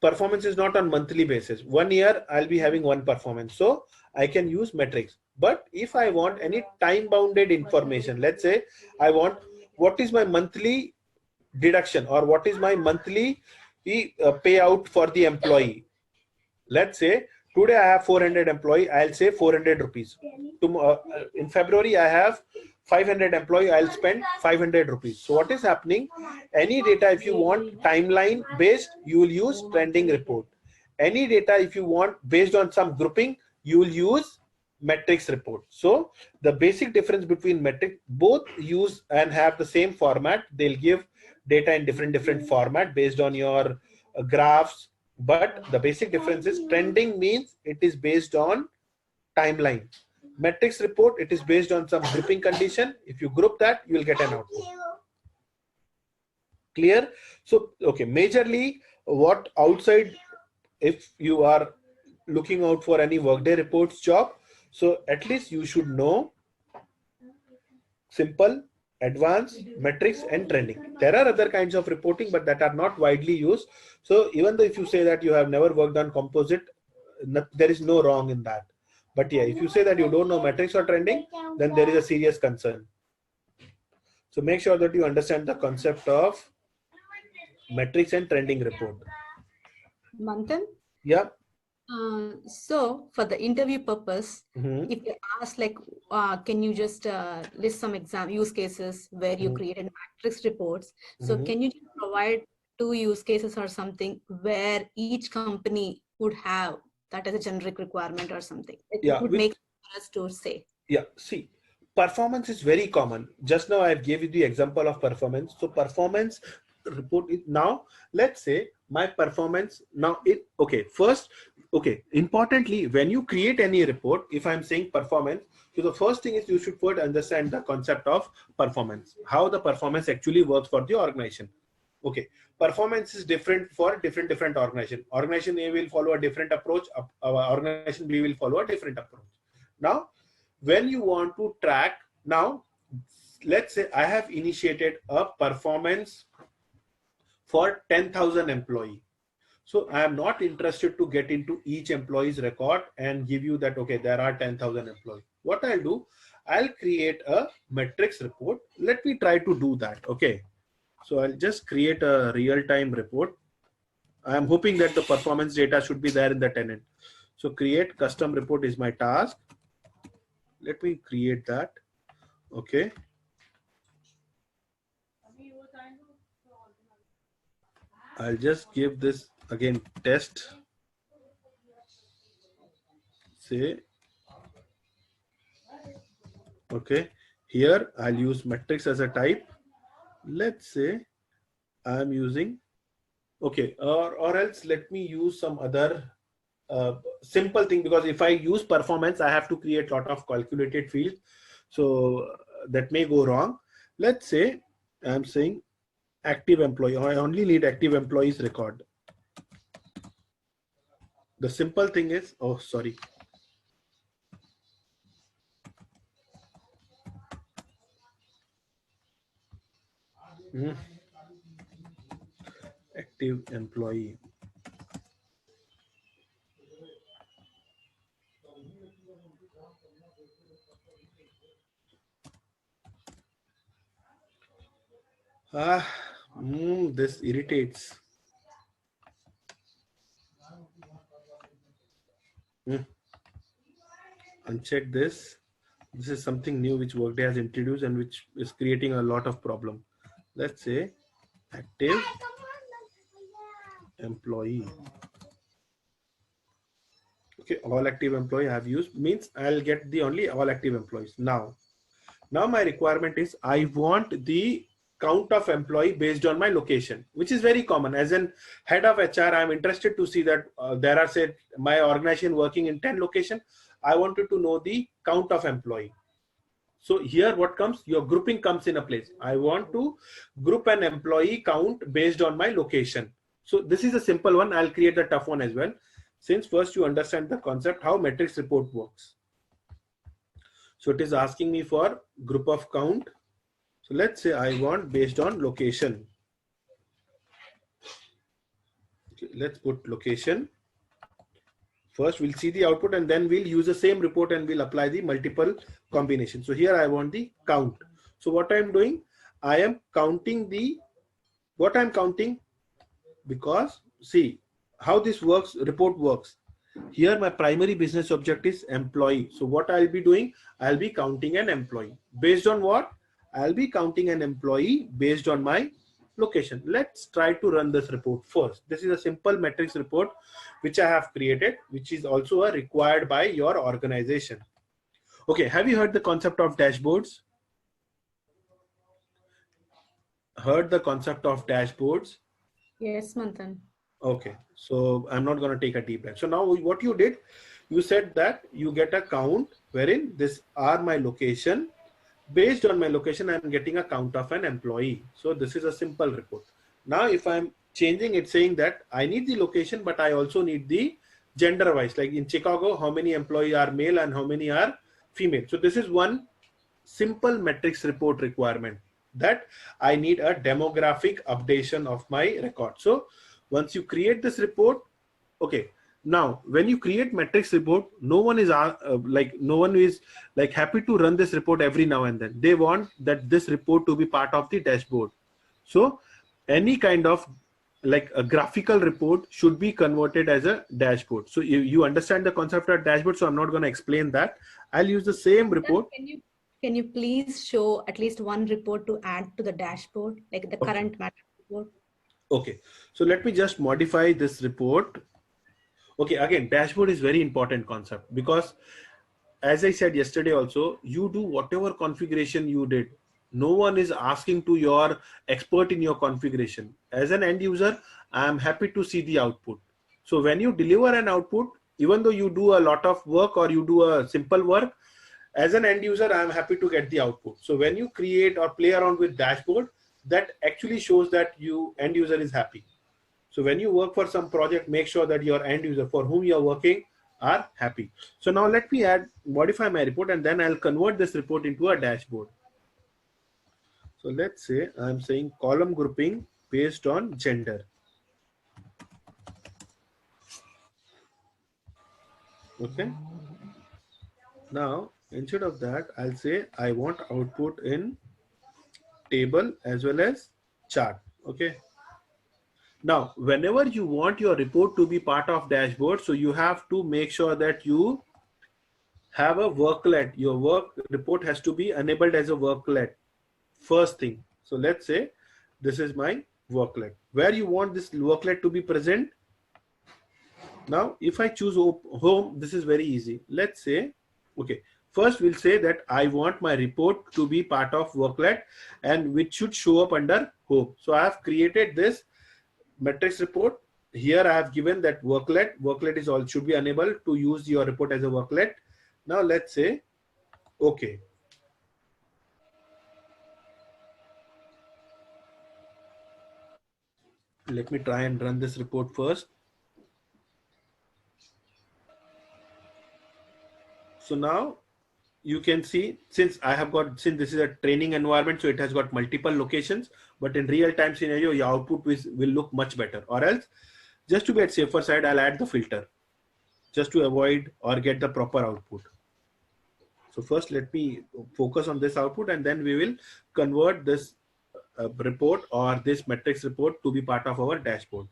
is not on monthly basis. 1 year I'll be having one performance, so I can use metrics. But if I want any time bounded information, let's say I want what is my monthly deduction or what is my monthly payout for the employee. Let's say today I have 400 employee, I'll say 400 rupees. In February I have 500 employee, I'll spend 500 rupees. So what is happening? Any data if you want timeline based, you will use trending report. Any data if you want based on some grouping, you will use metrics report. So the basic difference between metric, both use and have the same format. They'll give data in different format based on your graphs. But the basic difference is trending means it is based on timeline. Metrics report, it is based on some grouping condition. If you group that, you will get an output. Clear? So, okay, majorly what outside, if you are looking out for any Workday reports job, so at least you should know simple, advanced, metrics, and trending. There are other kinds of reporting, but that are not widely used. So even though if you say that you have never worked on composite, there is no wrong in that. But yeah, if you say that you don't know metrics or trending, then there is a serious concern. So make sure that you understand the concept of metrics and trending report. Manthan? Yeah. So for the interview purpose, if you ask like, can you just list some use cases where you created matrix reports? So can you just provide 2 use cases or something where each company would have that as a generic requirement or something? It would make us to say. Yeah, see, performance is very common. Just now I gave you the example of performance. So performance report is now, let's say my performance now importantly, when you create any report, if I'm saying performance, so the first thing is you should first understand the concept of performance, how the performance actually works for the organization. Okay, performance is different for different organization. Organization A will follow a different approach, organization B will follow a different approach. Now when you want to track, now let's say I have initiated a performance for 10,000 employee. So I am not interested to get into each employee's record and give you that, okay, there are 10,000 employees. What I'll do, I'll create a metrics report. Let me try to do that. Okay. So I'll just create a real-time report. I'm hoping that the performance data should be there in the tenant. So create custom report is my task. Let me create that. Okay. I'll just give this again test. Say Okay, here I'll use metrics as a type. Let's say I'm using, okay, or else let me use some other simple thing, because if I use performance, I have to create a lot of calculated fields. So that may go wrong. Let's say I'm saying active employee, or I only need active employees record. The simple thing is, oh, sorry. Active employee. This irritates. Uncheck this. This is something new which Workday has introduced and which is creating a lot of problem. Let's say active employee. Okay, all active employee I have used, means I'll get the only all active employees. Now my requirement is I want the count of employee based on my location, which is very common. As an head of HR, I'm interested to see that there are, say, my organization working in 10 locations. I wanted to know the count of employee. So here what comes, your grouping comes in a place. I want to group an employee count based on my location. So this is a simple one. I'll create the tough one as well. Since first you understand the concept, how matrix report works. So it is asking me for group of count. So let's say I want based on location. Okay, let's put location. First we'll see the output and then we'll use the same report and we'll apply the multiple combinations. So here I want the count. So what I'm doing, I am counting what I'm counting, because see how this works, report works. Here my primary business object is employee. So what I'll be doing, I'll be counting an employee. Based on what? I'll be counting an employee based on my location. Let's try to run this report first. This is a simple metrics report which I have created, which is also required by your organization. Okay, have you heard the concept of dashboards? Heard the concept of dashboards? Yes, Manthan. Okay, so I'm not going to take a deep dive. So now what you did, you said that you get a count wherein this are my location. Based on my location, I'm getting a count of an employee. So this is a simple report. Now, if I'm changing it, saying that I need the location, but I also need the gender wise, like in Chicago, how many employees are male and how many are female. So this is one simple metrics report requirement, that I need a demographic updation of my record. So once you create this report, okay, now when you create metrics report, no one is happy to run this report every now and then. They want that this report to be part of the dashboard. So any kind of like a graphical report should be converted as a dashboard. So you understand the concept of dashboard, so I'm not going to explain that. I'll use the same report. Can you please show at least one report to add to the dashboard, like the current metrics report? Okay, so let me just modify this report. Okay, again, dashboard is very important concept, because as I said yesterday also, you do whatever configuration you did. No one is asking to your expert in your configuration. As an end user, I am happy to see the output. So when you deliver an output, even though you do a lot of work or you do a simple work, as an end user, I am happy to get the output. So when you create or play around with dashboard, that actually shows that end user is happy. So when you work for some project, make sure that your end user for whom you are working are happy. So now let me modify my report, and then I'll convert this report into a dashboard. So let's say I'm saying column grouping based on gender. Okay. Now, instead of that, I'll say I want output in table as well as chart. Okay. Now, whenever you want your report to be part of dashboard, so you have to make sure that you have a worklet. Your work report has to be enabled as a worklet. First thing. So let's say this is my worklet. Where you want this worklet to be present? Now, if I choose home, this is very easy. Let's say, okay, First, we'll say that I want my report to be part of Worklet and which should show up under home. So I have created this metrics report. Here I have given that Worklet is all should be unable to use your report as a Worklet. Now let's say, okay. Let me try and run this report first. So now you can see, since this is a training environment, so it has got multiple locations, but in real time scenario, your output will look much better. Or else, just to be at safer side, I'll add the filter just to avoid or get the proper output. So first, let me focus on this output, and then we will convert this report or this metrics report to be part of our dashboard.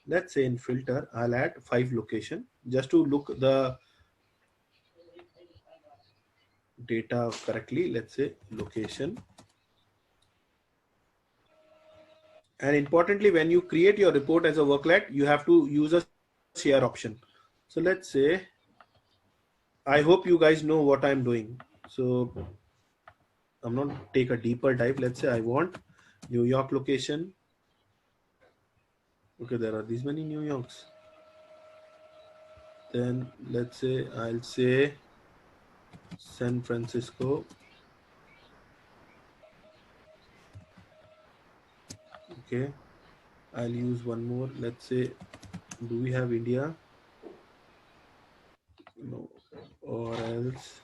Let's say in filter, I'll add 5 location just to look the data correctly. Let's say location. And importantly, when you create your report as a worklet, you have to use a share option. So let's say, I hope you guys know what I'm doing. So I'm not take a deeper dive. Let's say I want New York location. Okay, there are these many New Yorks. Then let's say I'll say San Francisco. Okay, I'll use one more. Let's say, do we have India? No, or else.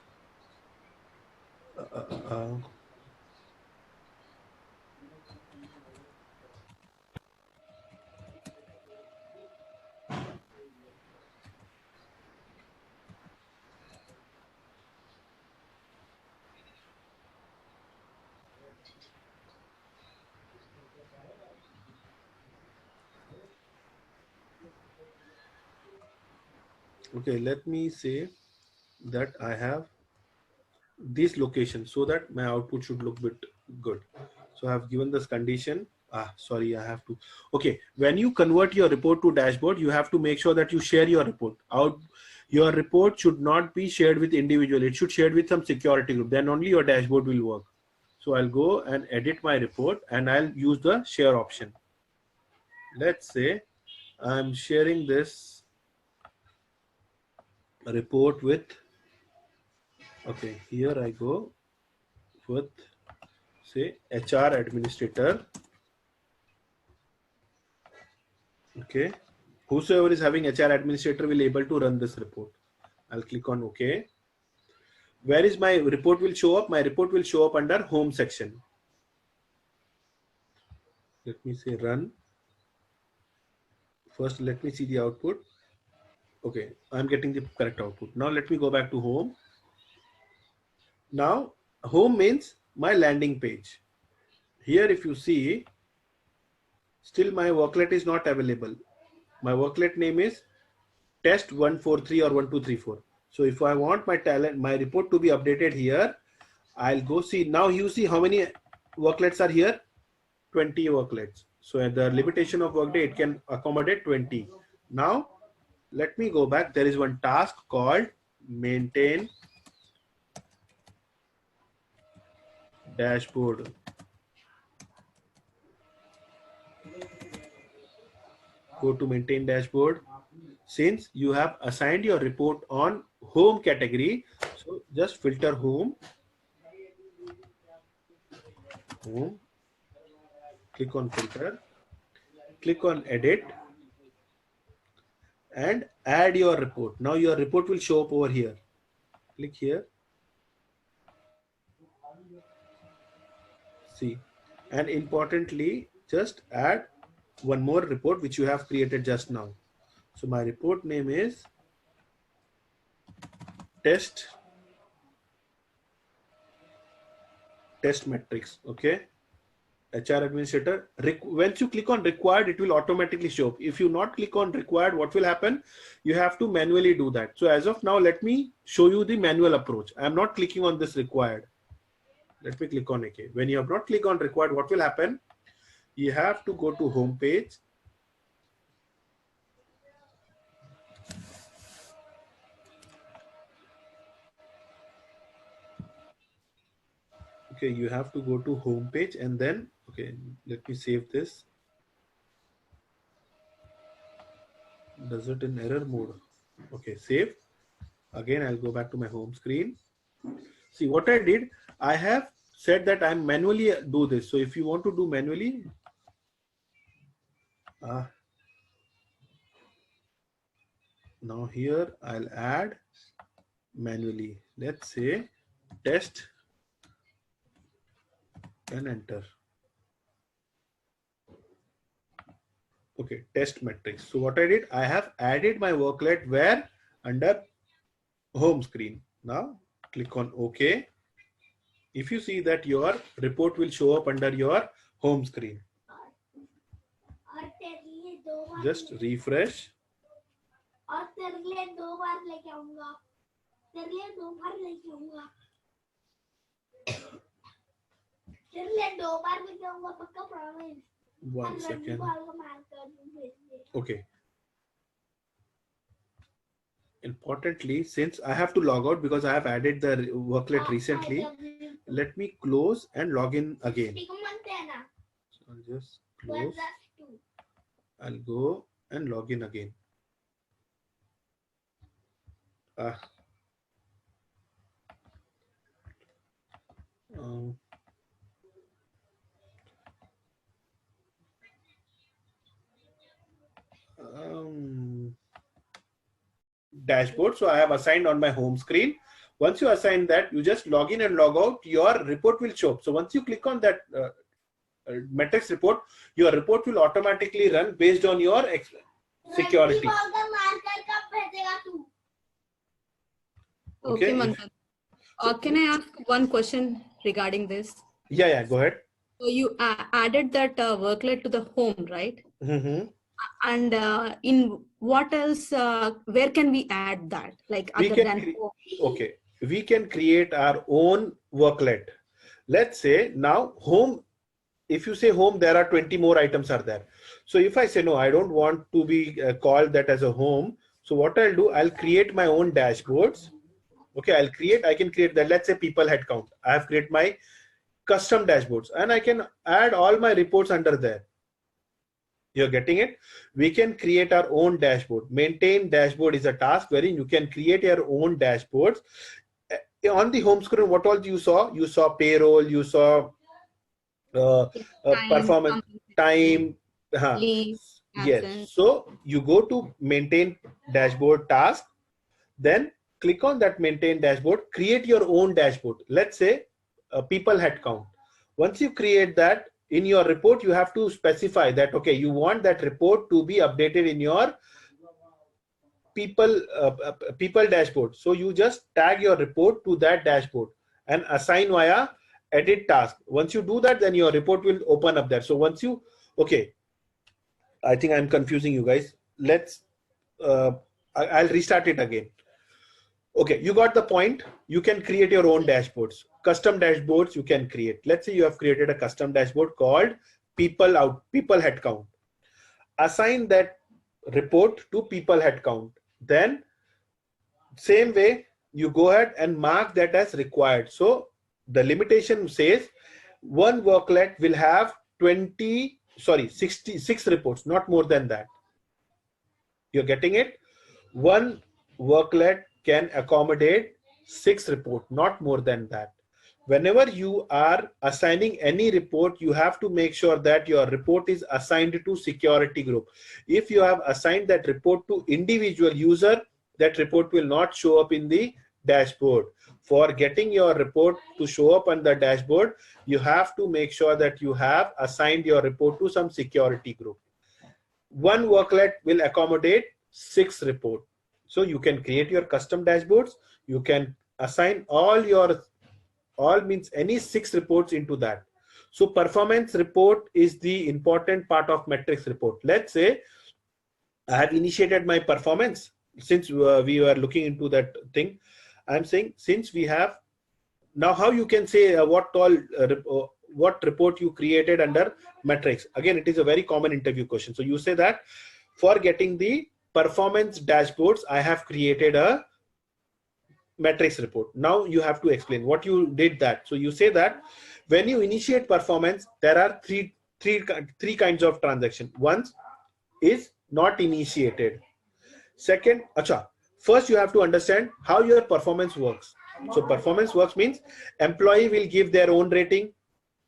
Okay, let me say that I have this location so that my output should look bit good. So I have given this condition. Sorry, I have to. Okay, when you convert your report to dashboard, you have to make sure that you share your report out. Your report should not be shared with individual. It should shared with some security group. Then only your dashboard will work. So I'll go and edit my report and I'll use the share option. Let's say I'm sharing this report with, okay, here I go with, say, HR administrator. Okay, whosoever is having HR administrator will able to run this report. I'll click on OK. Where is my report will show up? My report will show up under home section. Let me say run. First, let me see the output. Okay, I'm getting the correct output. Now let me go back to home. Now home means my landing page. Here, if you see, still my worklet is not available. My worklet name is test 143 or 1234. So if I want my report to be updated here, I'll go see. Now you see how many worklets are here? 20 worklets. So at the limitation of Workday, it can accommodate 20. Now let me go back. There is one task called maintain dashboard. Go to maintain dashboard. Since you have assigned your report on home category, so just filter home, click on filter, click on edit and add your report. Now your report will show up over here. Click here. See, and importantly, just add one more report which you have created just now. So my report name is test metrics. Okay, HR administrator. Once you click on required, it will automatically show up. If you not click on required, what will happen? You have to manually do that. So as of now, let me show you the manual approach. I am not clicking on this required. Let me click on OK. When you have not clicked on required, what will happen? You have to go to home page. Okay, you have to go to home page and then, okay, let me save this. Does it in error mode? Okay, save. Again, I'll go back to my home screen. See what I did. I have said that I'm manually do this. So if you want to do manually, now here I'll add manually. Let's say test and enter. Okay, test metrics. So what I did, I have added my workload where under home screen. Now click on OK. If you see that your report will show up under your home screen. Just refresh. One second. Okay. Importantly, since I have to log out because I have added the workload recently, let me close and log in again. So I'll just close. I'll go and log in again. Dashboard. So I have assigned on my home screen. Once you assign that, you just log in and log out, your report will show up. So once you click on that metrics report, your report will automatically run based on your security. Okay, Manthan. Can I ask one question regarding this? Yeah, go ahead. So you added that workload to the home, right? Mm-hmm. And in what else, where can we add that? Like We other can than home? Okay, we can create our own workload. Let's say now home, if you say home, there are 20 more items are there. So if I say, no, I don't want to be called that as a home. So what I'll do, I'll create my own dashboards. Okay, I can create that. Let's say people head count. I have created my custom dashboards and I can add all my reports under there. You're getting it? We can create our own dashboard. Maintain dashboard is a task wherein you can create your own dashboards. On the home screen, what all you saw? You saw payroll, you saw performance, time. Yes. So you go to maintain dashboard task, then click on that maintain dashboard, create your own dashboard. Let's say people head count. Once you create that, in your report, you have to specify that, okay, you want that report to be updated in your people dashboard. So you just tag your report to that dashboard and assign via edit task. Once you do that, then your report will open up there. So once you, okay, I think I'm confusing you guys. Let's, I'll restart it again. Okay, you got the point. You can create your own dashboards. Custom dashboards you can create. Let's say you have created a custom dashboard called people head count. Assign that report to people head count. Then same way you go ahead and mark that as required. So the limitation says one workload will have 66 reports, not more than that. You're getting it? One workload can accommodate 6 reports, not more than that. Whenever you are assigning any report, you have to make sure that your report is assigned to security group. If you have assigned that report to individual user, that report will not show up in the dashboard. For getting your report to show up on the dashboard, you have to make sure that you have assigned your report to some security group. One workload will accommodate 6 reports. So you can create your custom dashboards. You can assign means any 6 reports into that. So performance report is the important part of metrics report. Let's say I have initiated my performance since we were looking into that thing. I'm saying since we have now, how you can say what report you created under metrics. Again, it is a very common interview question. So you say that for getting the performance dashboards, I have created a matrix report. Now you have to explain what you did that. So you say that when you initiate performance, there are three kinds of transaction. One is not initiated. Second, first you have to understand how your performance works. So performance works means employee will give their own rating,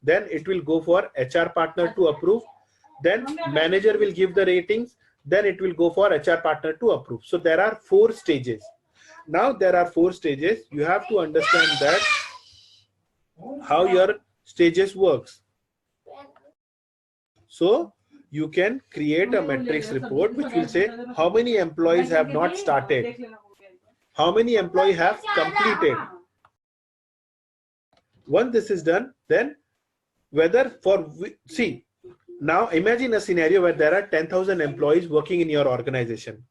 then it will go for HR partner to approve, then manager will give the ratings, then it will go for HR partner to approve. So there are 4 stages. Now there are 4 stages. You have to understand that how your stages works. So you can create a matrix report which will say how many employees have not started, how many employees have completed. Once this is done, then whether for, see, now imagine a scenario where there are 10,000 employees working in your organization.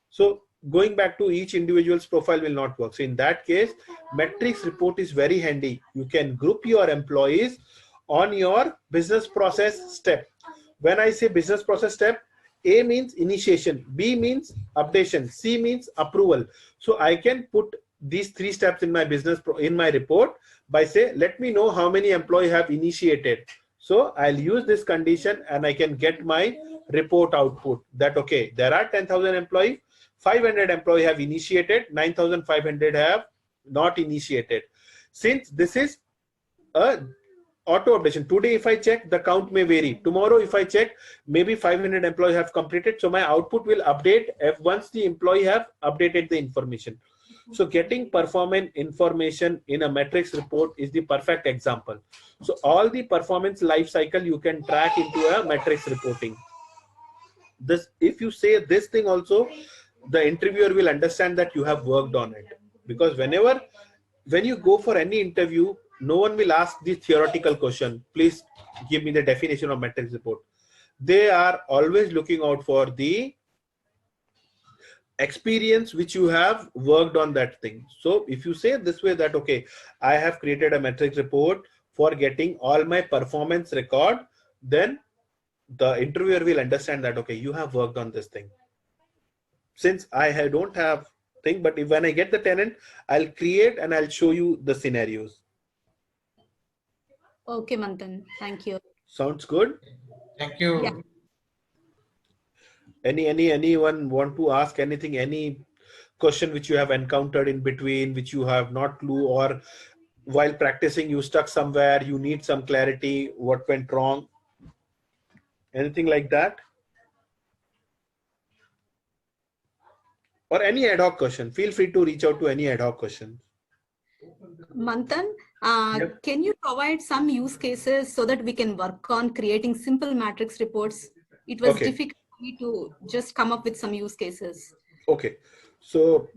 So going back to each individual's profile will not work. So in that case, matrix report is very handy. You can group your employees on your business process step. When I say business process step, A means initiation, B means updation, C means approval. So I can put these 3 steps in my in my report by say, let me know how many employees have initiated. So I'll use this condition and I can get my report output that, okay, there are 10,000 employees, 500 employees have initiated, 9,500 have not initiated. Since this is a auto updation, today if I check, the count may vary. Tomorrow if I check, maybe 500 employees have completed. So my output will update once the employee have updated the information. So getting performance information in a matrix report is the perfect example. So all the performance life cycle you can track into a matrix reporting. This, if you say this thing also, the interviewer will understand that you have worked on it. Because when you go for any interview, no one will ask the theoretical question, please give me the definition of matrix report. They are always looking out for the experience which you have worked on that thing. So if you say this way that, okay, I have created a matrix report for getting all my performance record, then the interviewer will understand that, okay, you have worked on this thing. Since I don't have thing, but when I get the tenant, I'll create and I'll show you the scenarios. Okay, Manthan. Thank you. Sounds good. Thank you. Yeah. Anyone want to ask anything, any question which you have encountered in between, which you have not clue, or while practicing you stuck somewhere, you need some clarity, what went wrong, anything like that? Or any ad hoc question, feel free to reach out to any ad hoc question. Manthan, Yep. can you provide some use cases so that we can work on creating simple matrix reports? It was Okay. difficult for me to just come up with some use cases. Okay. So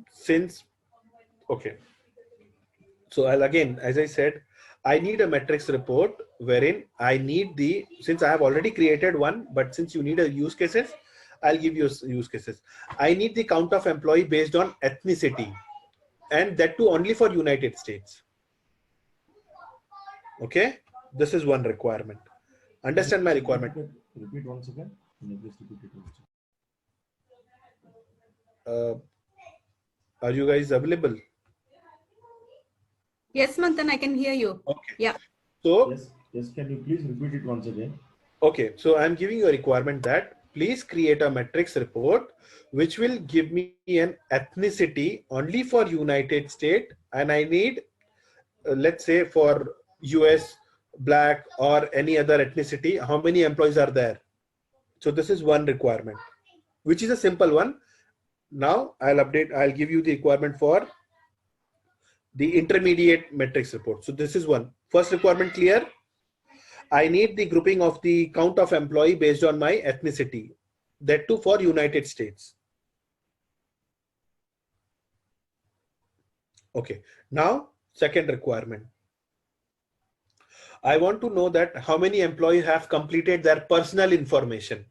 I'll again, as I said, I need a matrix report wherein I need since I have already created one, but since you need a use cases, I'll give you use cases. I need the count of employee based on ethnicity, and that too only for United States. Okay, this is one requirement. Understand my requirement. Repeat once again. Can you please repeat it once again? Are you guys available? Yes, Manthan, I can hear you. Okay. Yeah. So Yes. Can you please repeat it once again? okay, so I'm giving you a requirement that please create a matrix report which will give me an ethnicity only for United States, and I need let's say for US, black, or any other ethnicity, how many employees are there. So this is one requirement, which is a simple one. Now I'll give you the requirement for the intermediate matrix report. So this is one. First requirement clear. I need the grouping of the count of employee based on my ethnicity, that too for United States. Okay. Now, second requirement. I want to know that how many employees have completed their personal information.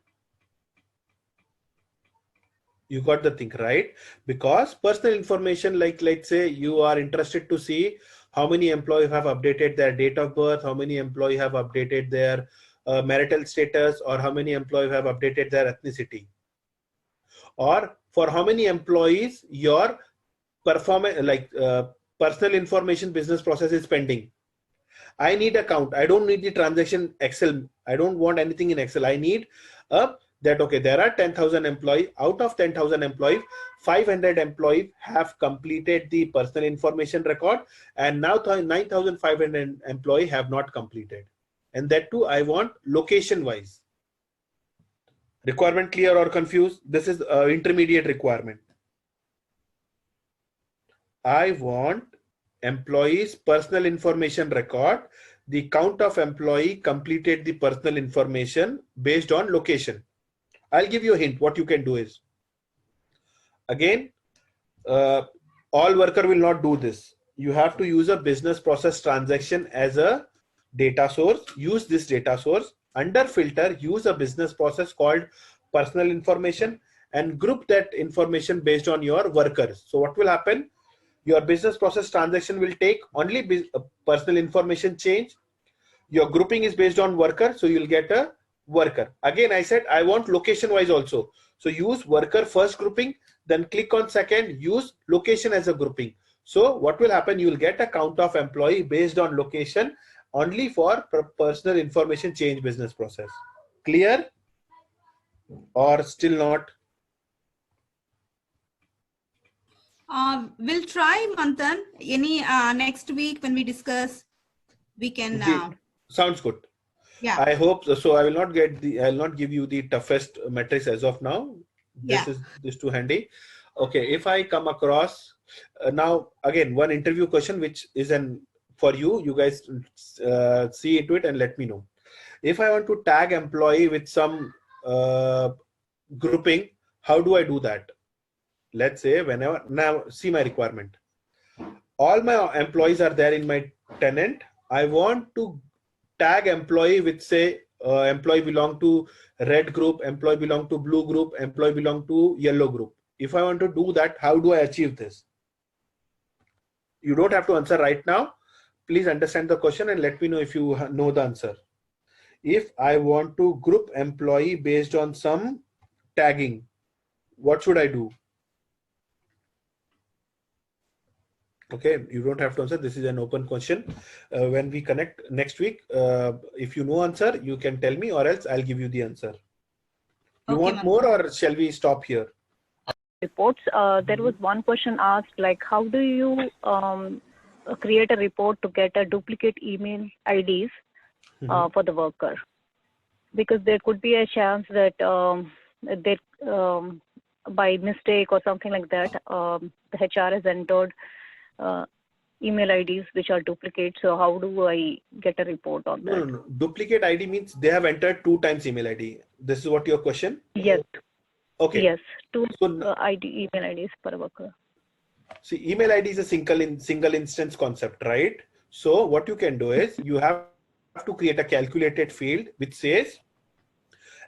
You got the thing, right? Because personal information, like let's say you are interested to see how many employees have updated their date of birth, how many employees have updated their marital status, or how many employees have updated their ethnicity, or for how many employees your personal information business process is pending. I need account. I don't need the transaction Excel. I don't want anything in Excel. I need that, okay, there are 10,000 employees. Out of 10,000 employees, 500 employees have completed the personal information record, and now 9,500 employees have not completed. And that too, I want location wise. Requirement clear or confused? This is intermediate requirement. I want employees personal information record, the count of employee completed the personal information based on location. I'll give you a hint. What you can do is, again, all worker will not do this. You have to use a business process transaction as a data source. Use this data source. Under filter, use a business process called personal information and group that information based on your workers. So what will happen? Your business process transaction will take only personal information change. Your grouping is based on worker, so you'll get a worker. Again, I said I want location wise also. So use worker first grouping, then click on second, use location as a grouping. So what will happen? You will get a count of employee based on location only for personal information change business process. Clear or still not? We'll try, Manthan. Any next week when we discuss, we can. Sounds good. Yeah. I hope so. So I will not give you the toughest metrics as of now. This too handy. Okay. If I come across now again one interview question which is for you. You guys see into it and let me know. If I want to tag employee with some grouping, how do I do that? Let's say now see my requirement. All my employees are there in my tenant. I want to tag employee with say employee belong to red group, employee belong to blue group, employee belong to yellow group. If I want to do that, how do I achieve this? You don't have to answer right now. Please understand the question and let me know if you know the answer. If I want to group employee based on some tagging, what should I do? Okay, you don't have to answer. This is an open question. When we connect next week, if you know answer, you can tell me, or else I'll give you the answer. You want more, or shall we stop here? Reports. There was one question asked, like, how do you create a report to get a duplicate email IDs for the worker? Because there could be a chance that by mistake or something like that, the HR has entered email IDs which are duplicate. So how do I get a report on that? No. Duplicate ID means they have entered 2 times email ID. This is what your question? Yes. Okay. Yes. 2 email IDs per worker. See, email ID is a single instance concept, right? So what you can do is you have to create a calculated field which says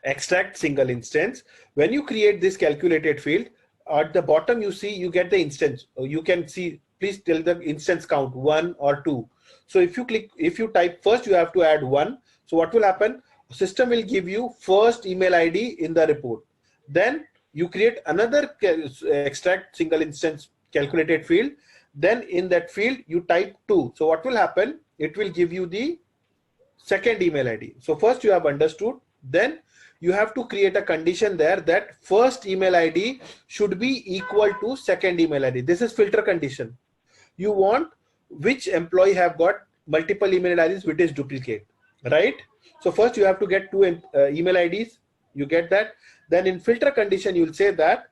extract single instance. When you create this calculated field, at the bottom you see you get the instance. You can see, please tell the instance count 1 or 2. So if you type first, you have to add 1. So what will happen? System will give you first email ID in the report. Then you create another extract single instance calculated field. Then in that field you type 2. So what will happen? It will give you the second email ID. So first you have understood. Then you have to create a condition there that first email ID should be equal to second email ID. This is filter condition. You want which employee have got multiple email IDs which is duplicate, right? So first you have to get 2 email IDs. You get that. Then in filter condition, you will say that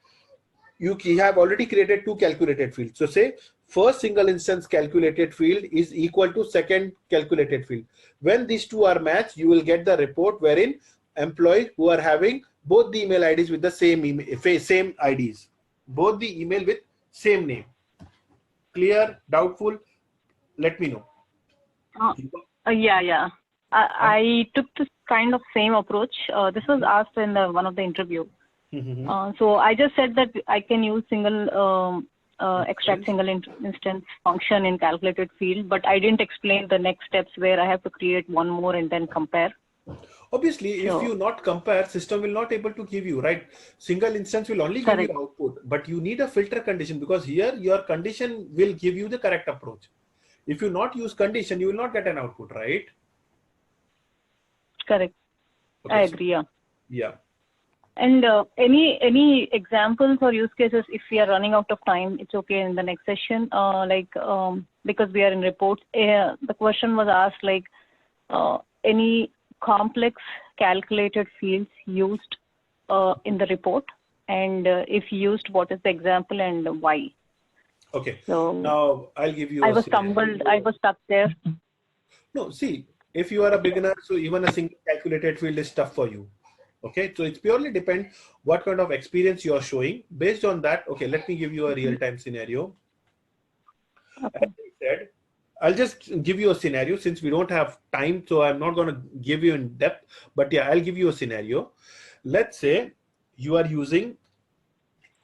you have already created 2 calculated fields. So say first single instance calculated field is equal to second calculated field. When these 2 are matched, you will get the report wherein employees who are having both the email IDs with the same IDs, both the email with same name. Clear? Doubtful? Let me know. Yeah. I took this kind of same approach. This was asked in one of the interview. So I just said that I can use extract single instance function in calculated field, but I didn't explain the next steps where I have to create one more and then compare. Obviously, if Sure. you not compare, system will not able to give you, right? Single instance will only give you Correct. output, but you need a filter condition, because here your condition will give you the correct approach. If you not use condition, you will not get an output, right? Correct. Okay, I agree. Yeah. yeah. And any examples or use cases, if we are running out of time, it's okay in the next session. Because we are in reports, the question was asked like any complex calculated fields used in the report, and if used, what is the example and why? Okay. So Now I'll give you. I was stuck there. No, see, if you are a beginner, so even a single calculated field is tough for you. Okay, so it's purely depend what kind of experience you are showing. Based on that, okay, let me give you a real-time scenario. Okay. As I said, I'll just give you a scenario since we don't have time, so I'm not going to give you in depth, but yeah, I'll give you a scenario. Let's say you are using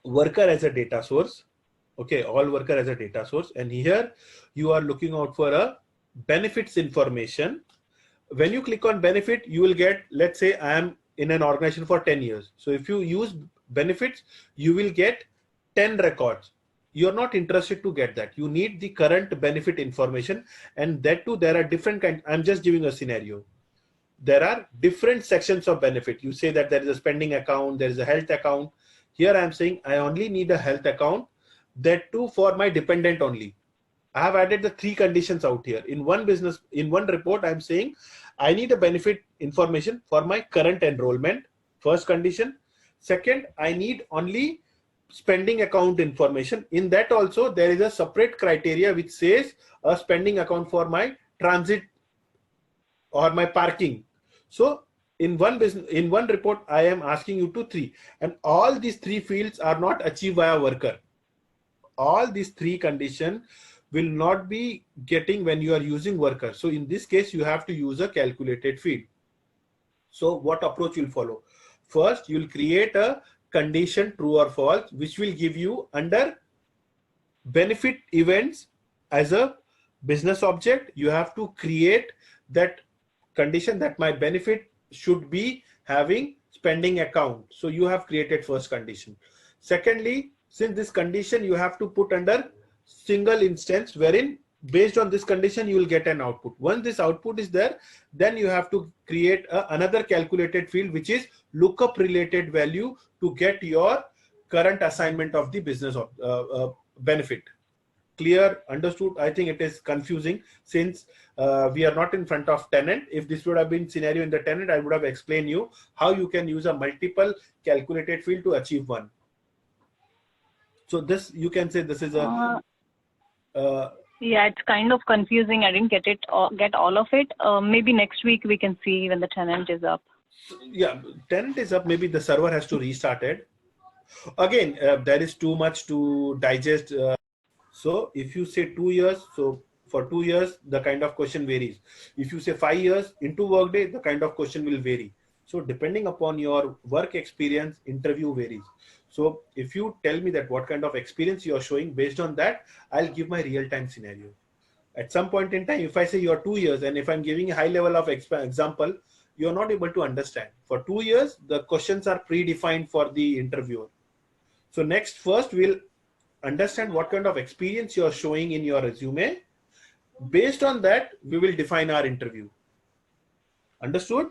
worker as a data source. Okay, all worker as a data source, and here you are looking out for a benefits information. When you click on benefit, you will get, let's say I am in an organization for 10 years. So if you use benefits, you will get 10 records. You're not interested to get that. You need the current benefit information, and that too, there are different kinds. I'm just giving a scenario. There are different sections of benefit. You say that there is a spending account, there is a health account. Here I'm saying I only need a health account, that too for my dependent only. I have added the 3 conditions out here. In one report, I'm saying I need a benefit information for my current enrollment. First condition. Second, I need only spending account information. In that also, there is a separate criteria which says a spending account for my transit or my parking. So in one report, I am asking you to 3, and all these 3 fields are not achieved via worker. All these 3 conditions will not be getting when you are using worker. So in this case, you have to use a calculated field. So what approach you'll follow? First, you'll create a condition true or false, which will give you under benefit events as a business object. You have to create that condition that my benefit should be having spending account. So you have created first condition. Secondly, since this condition you have to put under single instance, wherein based on this condition you will get an output. Once this output is there, then you have to create another calculated field, which is lookup related value, to get your current assignment of the business benefit. Clear? Understood? I think it is confusing since we are not in front of tenant. If this would have been scenario in the tenant, I would have explained you how you can use a multiple calculated field to achieve one. So this, you can say this is a yeah, it's kind of confusing. I didn't get all of it. Maybe next week we can see when the tenant is up. Yeah, tenant is up. Maybe the server has to restart it. Again, there is too much to digest. So if you say 2 years, so for 2 years, the kind of question varies. If you say 5 years into Workday, the kind of question will vary. So depending upon your work experience, interview varies. So if you tell me that what kind of experience you are showing, based on that, I'll give my real-time scenario. At some point in time, if I say you're 2 years, and if I'm giving a high level of example, you're not able to understand. For 2 years, the questions are predefined for the interviewer. So next, first we'll understand what kind of experience you're showing in your resume. Based on that, we will define our interview. Understood?